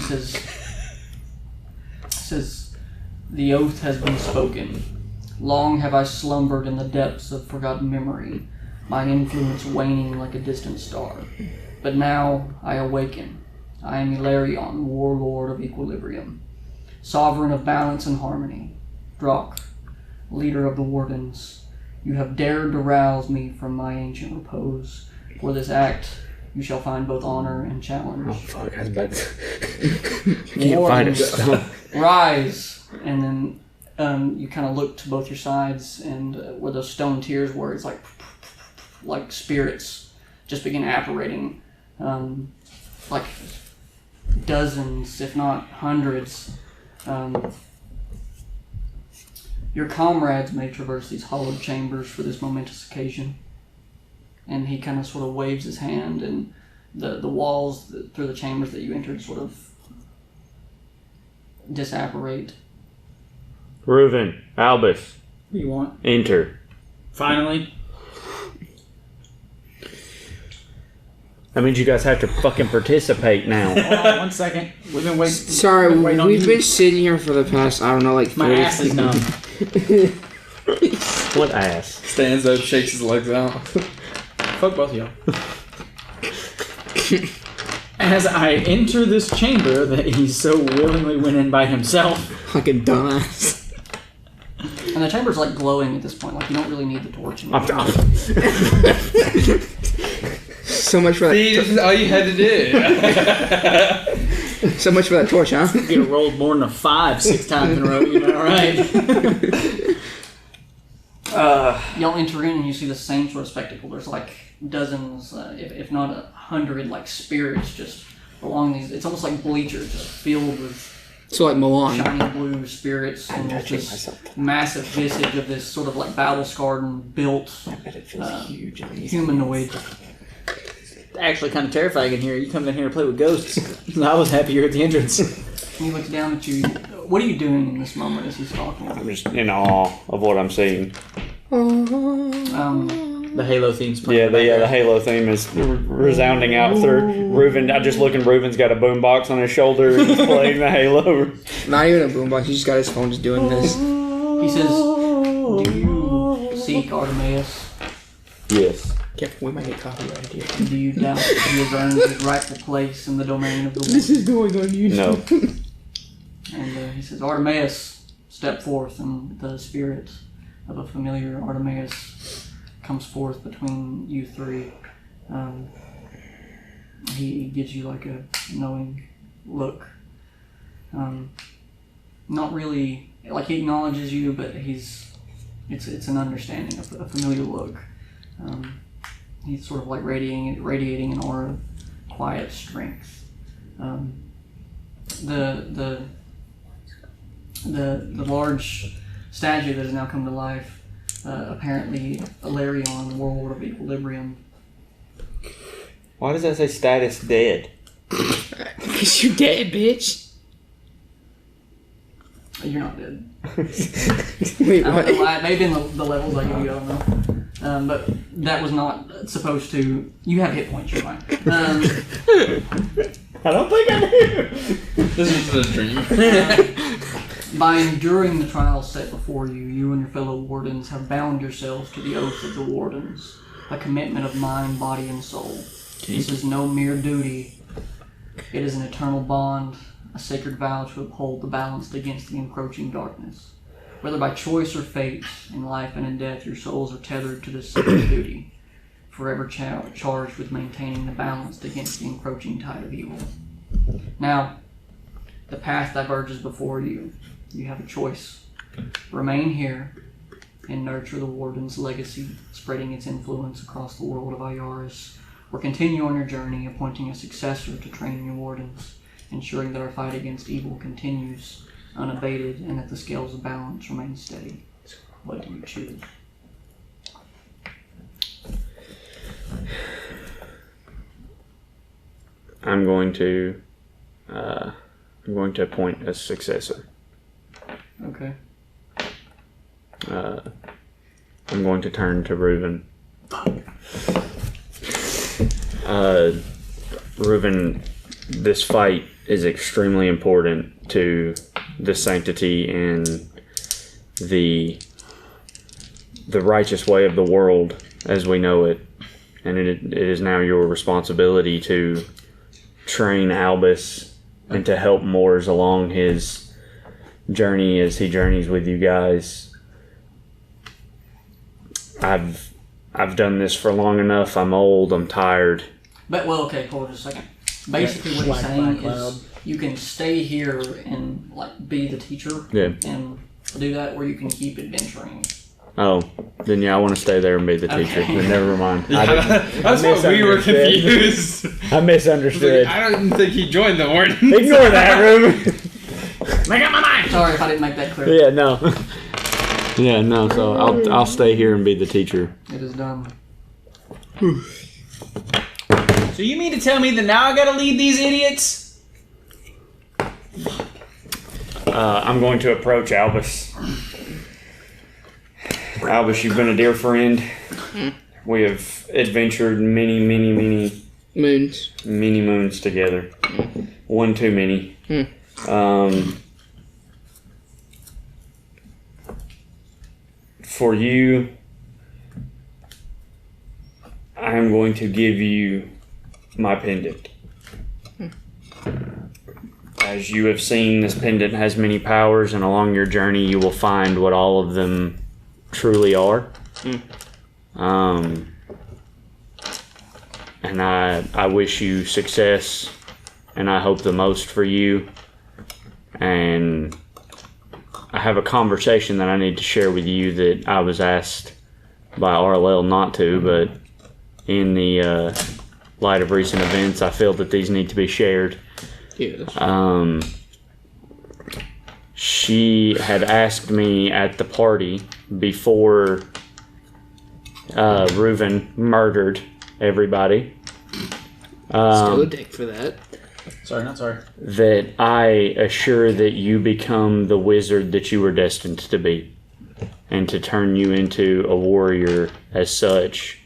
says, "The oath has been spoken. Long have I slumbered in the depths of forgotten memory, my influence waning like a distant star. But now I awaken. I am Ilarion, warlord of equilibrium, sovereign of balance and harmony. Drock, leader of the Wardens, you have dared to rouse me from my ancient repose. For this act, you shall find both honor and challenge. Oh fuck, I was about to... Can't find it. Rise, and then you kind of look to both your sides, and where those stone tiers were, it's like spirits just begin apparating, dozens, if not hundreds. Your comrades may traverse these hollowed chambers for this momentous occasion. And he kind of sort of waves his hand, and the walls through the chambers that you entered sort of disapparate. Reuven, Albus, What do you want? enter. Finally. That means you guys have to fucking participate now. Hold on 1 second. We've been waiting. Sorry, waiting on we've you. been sitting here for the past, I don't know, My 30 ass is numb. What ass? Stands up, shakes his legs out. Fuck both of y'all. As I enter this chamber that he so willingly went in by himself. Like a dumbass. And the chamber's glowing at this point. You don't really need the torch anymore. So much for that. See, this is all you had to do. So much for that torch, huh? You could have rolled more than a 5 6 times in a row, you know, right? Y'all enter in and you see the same sort of spectacle. There's dozens, if not 100, spirits just along these. It's almost like bleachers, just filled with So like Milan. shiny blue spirits, and there's this massive visage of this sort of battle scarred and built humanoid. Actually, kind of terrifying in here. You come in here to play with ghosts. I was happy you're at the entrance. And he looks down at you. What are you doing in this moment as he's talking? I'm just in awe of what I'm seeing. The Halo theme's playing. Yeah, the Halo theme is resounding out through. Reuven, I just look and Reuven's got a boombox on his shoulder and he's playing the Halo. Not even a boombox. He just got his phone just doing this. He says, "Do you seek Artemis? Yes. Careful, we might get copyrighted here. Do you doubt that he has earned his rightful place in the domain of the This Lord?" is going on YouTube. No. And he says, "Artemis, step forth," and the spirit of a familiar Artemis comes forth between you three. He gives you a knowing look. Not really, he acknowledges you, but it's an understanding, a familiar look. He's sort of radiating an aura of quiet strength. The large statue that has now come to life, apparently Ilarion, warlord of equilibrium. Why does that say status dead? Because you're dead, bitch. You're not dead. Wait, I what? don't know, maybe in the levels I give you, I don't know. But that was not supposed to. You have hit points, you're fine. I don't think I do. This is a dream. By enduring the trials set before you, you and your fellow wardens have bound yourselves to the oath of the wardens, a commitment of mind, body, and soul. This is no mere duty. It is an eternal bond, a sacred vow to uphold the balance against the encroaching darkness. Whether by choice or fate, in life and in death, your souls are tethered to this sacred duty, forever charged with maintaining the balance against the encroaching tide of evil. Now, the path diverges before you. You have a choice. Remain here and nurture the Warden's legacy, spreading its influence across the world of Ayaris, or continue on your journey, appointing a successor to train your Wardens, ensuring that our fight against evil continues unabated and that the scales of balance remain steady. What do you choose? I'm going to appoint a successor. Okay. I'm going to turn to Reuven. Reuven, this fight is extremely important to the sanctity and the righteous way of the world as we know it. And it is now your responsibility to train Albus and to help Mors along his journey as he journeys with you guys. I've done this for long enough. I'm old. I'm tired. But well, okay, hold on just a second. Basically, what he's saying is you can stay here and like be the teacher, and do that, or you can keep adventuring. Oh, then yeah, I want to stay there and be the teacher. Okay. But never mind. That's why we were confused. I misunderstood. I don't think he joined the warden. Ignore that, Reuven. Make up my mind! Sorry if I didn't make that clear. Yeah, no. Yeah, no. So I'll stay here and be the teacher. It is done. So you mean to tell me that now I gotta lead these idiots? I'm going to approach Albus. Albus, you've been a dear friend. We have adventured many moons together. One too many. For you, I am going to give you my pendant. As you have seen, this pendant has many powers, and along your journey you will find what all of them truly are. And I wish you success, and I hope the most for you. And I have a conversation that I need to share with you that I was asked by RLL not to, but in the light of recent events, I feel that these need to be shared. Yes. She had asked me at the party before Reuven murdered everybody. Still a dick for that. Sorry, not sorry. That I assure that you become the wizard that you were destined to be, and to turn you into a warrior as such.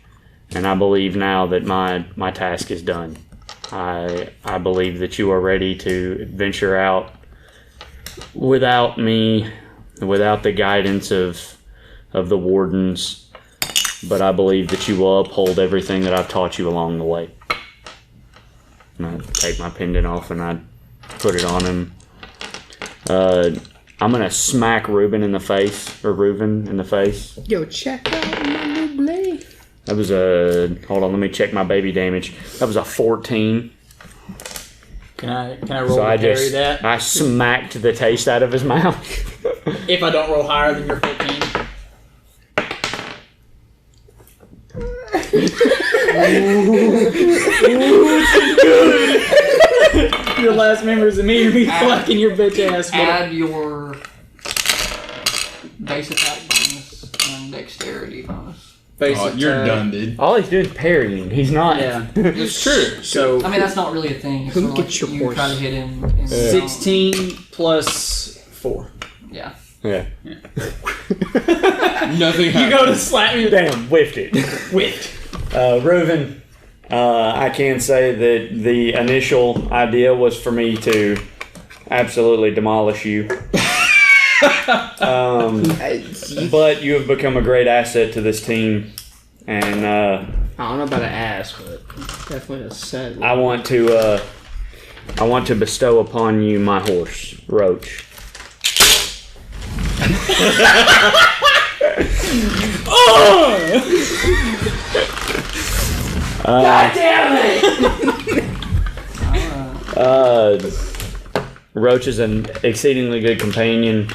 And I believe now that my task is done. I believe that you are ready to venture out without me, without the guidance of the wardens, but I believe that you will uphold everything that I've taught you along the way. And I take my pendant off and I put it on him. I'm gonna smack Reuven in the face. Yo, check out my new blade. That was a, hold on, let me check my baby damage. That was a 14. Can I roll to parry that? I smacked the taste out of his mouth. If I don't roll higher than your 14. Your last members of me be fucking your bitch ass. Add your base attack bonus and dexterity bonus. You're done, dude. All he's doing is parrying. He's not. Yeah, it's true. So I mean, that's not really a thing. It's Who sort of gets like your you horse? try to hit him. In 16 plus 4. Yeah. Yeah. Nothing You happened. go to slap me. Damn, whiffed it. Whipped. Reuven, I can say that the initial idea was for me to absolutely demolish you. But you have become a great asset to this team, and I don't know about an ass, but definitely a set. I want to bestow upon you my horse, Roach. God damn it! Roach is an exceedingly good companion.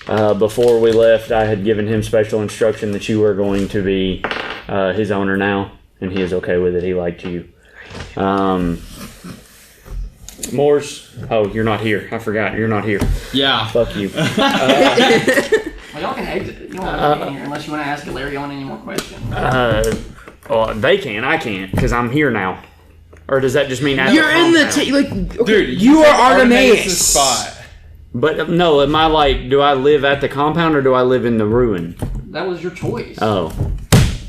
Before we left, I had given him special instruction that you were going to be his owner now, and he is okay with it. He liked you. Morse. Oh, you're not here. I forgot. You're not here. Yeah. Fuck you. Well, y'all can exit. You don't want to be in here unless you want to ask Ilarion any more questions. Well, they can. I can't because I'm here now. Or does that just mean at You're in the compound? okay, Dude, you are Artemis' Artemis. spot. But no, am I like? Do I live at the compound or do I live in the ruin? That was your choice. Oh.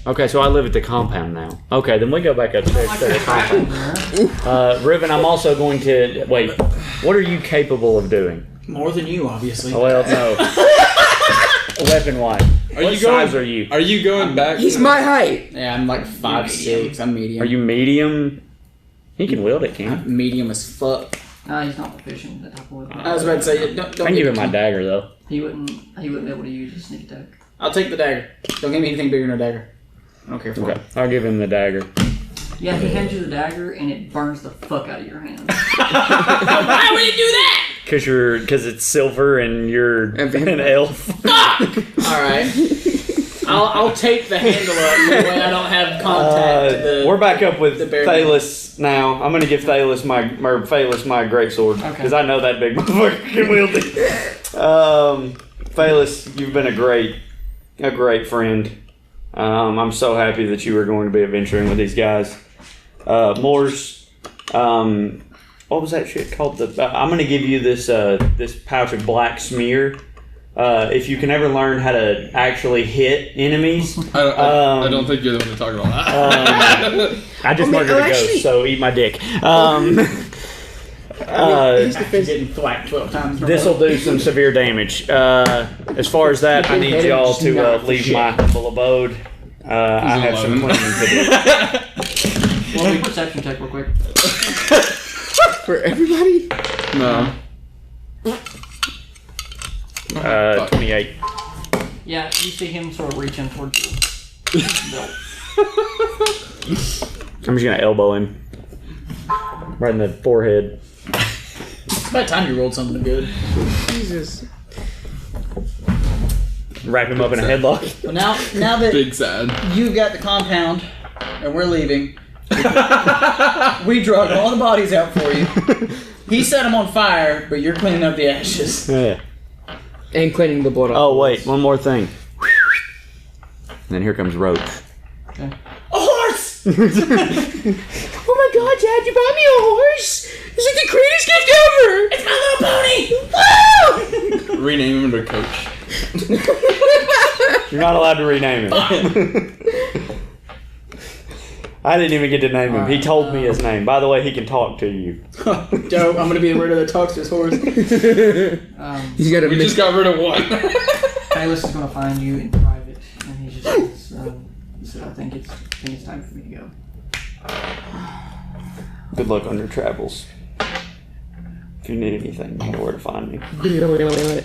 Okay, so I live at the compound now. Okay, then we go back upstairs to the compound. Riven, I'm also going to wait. What are you capable of doing? More than you, obviously. Well, no. Weapon wise. What size are you? Are you going back? He's my height. Yeah, I'm like 5'6". I'm medium. Are you medium? He can wield it, can't he? I'm medium as fuck. Nah, he's not proficient with that type of weapon. I was about to say, don't I can give give him my dagger though. He wouldn't be able to use his sneak attack. I'll take the dagger. Don't give me anything bigger than a dagger. I don't care for Okay, I'll give him the dagger. Yeah, he hands you the dagger and it burns the fuck out of your hand. Why would he do that? Because it's silver and you're an elf. Alright. I'll take the handle up that way I don't have contact to the... We're back up with the bear Thalos now. I'm gonna give Thalos my greatsword because I know that big motherfucker can wield it. Thalos, you've been a great friend. I'm so happy that you were going to be adventuring with these guys. Morse, what was that shit called? I'm gonna give you this this pouch of black smear. If you can ever learn how to actually hit enemies, I don't think you're the one to talk about that. I just murdered a ghost, so eat my dick. He's getting thwacked 12 times. This will do some severe damage. As far as that, I need y'all to leave my humble abode. I have some cleaning to do. Well, perception check real quick. For everybody? No. 28. Yeah, you see him sort of reaching towards your belt. I'm just gonna elbow him right in the forehead. It's about time you rolled something good. Jesus. Wrap him up in a headlock. Well, now that Big sad. you've got the compound and we're leaving, we drug all the bodies out for you. He set them on fire, but you're cleaning up the ashes. Yeah. And cleaning the blood off. Oh wait, one more thing. And then here comes Roach. Okay. A horse! Oh my god, Dad, you bought me a horse! It's like the greatest gift ever! It's my little pony! Woo! Rename him to Coach. You're not allowed to rename him. I didn't even get to name him. He told me his name. By the way, he can talk to you. Dope, I'm gonna be the weirdo that talks to his horse. He's got a We just got rid of one. Silas is going to find you in private, and he just said, I think it's time for me to go. Good luck on your travels. If you need anything, you know where to find me. Maybe one day.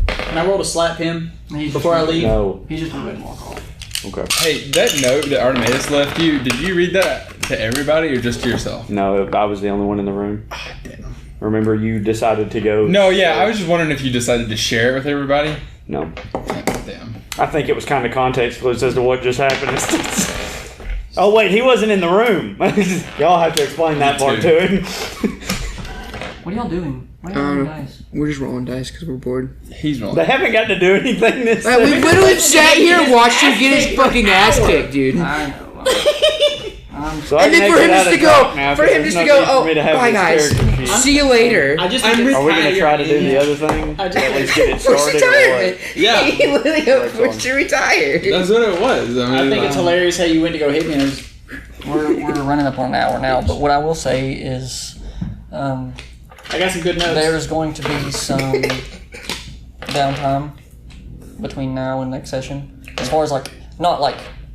Can I roll to slap him And he's before I leave? No. He's just going to go ahead and walk off. Okay. Hey, that note that Artemis left you, did you read that to everybody or just to yourself? No, I was the only one in the room. Damn. Remember, you decided to go. No, yeah, I was just wondering if you decided to share it with everybody. No. Damn. I think it was kind of context clues as to what just happened. Oh wait, he wasn't in the room. Y'all have to explain that part to him. What are y'all doing? Why are y'all rolling dice? We're just rolling dice because we're bored. He's rolling. They haven't got to do anything this We literally sat here and watched him get his fucking ass kicked, dude. I know. So I And then can for him exit just out to of go, dock now, for 'cause him there's just to no go, need for me to have bye this guys, character sheet. see you later. I just I'm think Are we going to try to do the other thing? I just- At least get it Forced started or retirement. what? Yeah. He literally got forced to retire. That's what it was. I think it's hilarious how you went to go hit me and it was, We're running up on an hour now, but what I will say is I got some good notes. there's going to be some downtime between now and next session. As far as not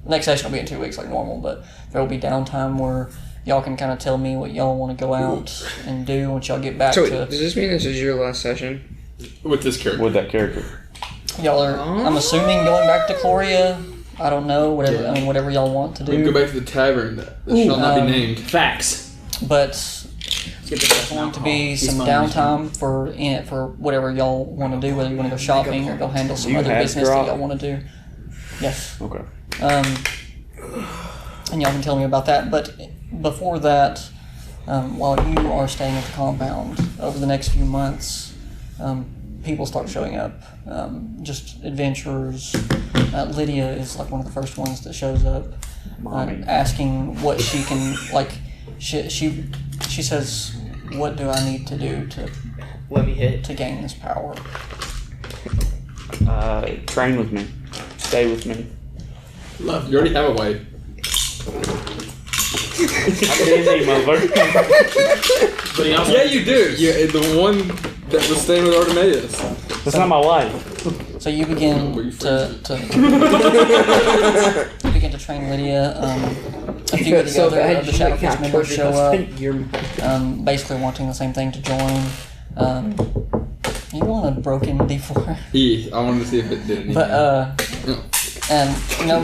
next session will be in 2 weeks like normal, but there will be downtime where y'all can kind of tell me what y'all want to go out and do once y'all get back So, to. does this mean this is your last session? with this character. With that character. Y'all are, I'm assuming, going back to Chloria. I don't know, whatever. I mean, whatever y'all want to We can go do. back to the tavern that shall not be named. Facts. But Let's get this there's going to be some downtime for whatever y'all want to do, whether you want to go shopping or go handle some You other have business drop? that y'all want to do. Yes. Okay. And y'all can tell me about that. But before that, while you are staying at the compound over the next few months, people start showing up. Just adventurers. Lydia is like one of the first ones that shows up, asking what she can like. She says, "What do I need to do to Let me hit. to gain this power?" Train with me. Stay with me. Love, you already have a wife. I'm busy, motherfucker. But he also Yeah, you do. Yeah, the one that was staying with Artemis. That's not my wife. So you begin Were you to you begin to train Lydia. A few of the So other bad of the you Shadow can't Fist members torture show husband. up, You're basically wanting the same thing to join. You want a broken D4, I wanted to see if it did anything. but and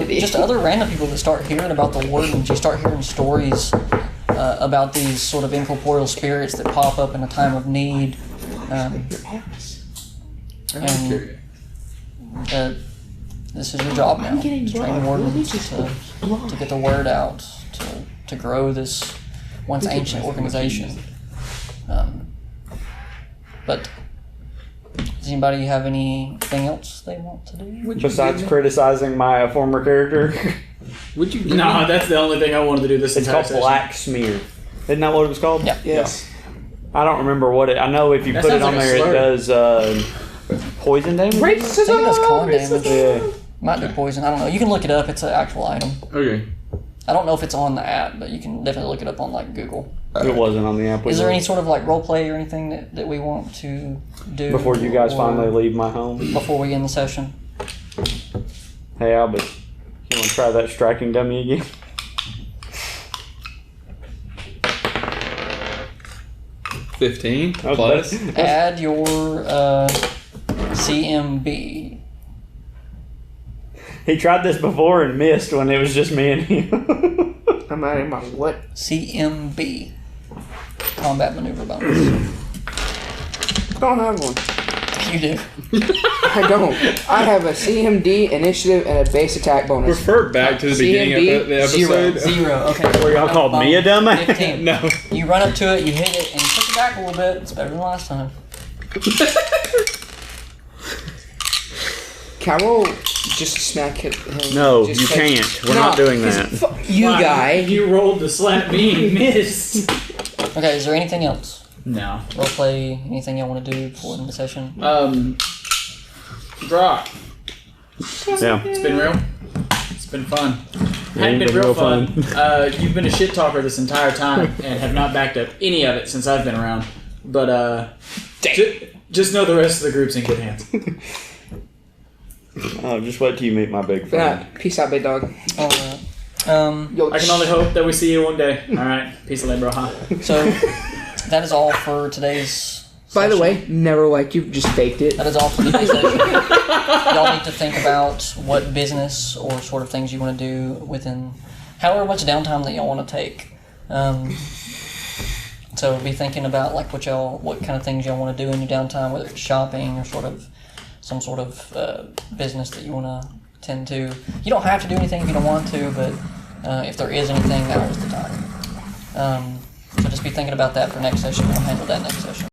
just other random people that start hearing about the wardens. You start hearing stories about these sort of incorporeal spirits that pop up in a time of need. And this is your job now. To train wardens to get the word out, to grow this once ancient organization. But does anybody have anything else they want to do? Besides criticizing my former character, Would you give No, me? that's the only thing I wanted to do this it's entire called session. Black Smear. Isn't that what it was called? Yeah. yes. I don't remember what it. I know if you That put it sounds on like a there, slur. it does poison damage. I think it does con damage. Yeah. Might do poison. I don't know. You can look it up. It's an actual item. Okay. I don't know if it's on the app, but you can definitely look it up on like Google. It wasn't on the app. Is there any sort of like role play or anything that we want to do before you guys or finally leave my home? before we end the session? Hey, Albert, you want to try that striking dummy again? $15 Oh, plus. Add your CMB. He tried this before and missed when it was just me and him. I'm adding my what? CMB. Combat maneuver bonus. I don't have one. You do. I don't. I have a CMD initiative and a base attack bonus. Refer back to the beginning of the episode. Zero. Okay. Were y'all called me a dumbass? 15. No. You run up to it, you hit it, and you push it back a little bit. It's better than last time. Can I roll just smack him? No, just you like- can't. We're not doing that. Fuck you, Why? guy. You rolled to slap me and missed. Okay, is there anything else? No. Roleplay, anything you want to do before the end of the session? Brock, Yeah. it's been real. It's been fun. It Hadn't ain't been been real real fun. fun. You've been a shit talker this entire time and have not backed up any of it since I've been around. But just know the rest of the group's in good hands. Oh, just wait till you meet my big friend. Peace out, big dog. Alright. Yo, I can only hope that we see you one day. All right, peace and love, bro. Huh? So, that is all for today's By the session. way, never liked you. Just faked it. That is all for today's session. Y'all need to think about what business or sort of things you want to do within however much downtime that y'all want to take. So be thinking about like what kind of things y'all want to do in your downtime, whether it's shopping or sort of some sort of business that you want to tend to. You don't have to do anything if you don't want to, but if there is anything, now is the time. So just be thinking about that for next session. We'll handle that next session.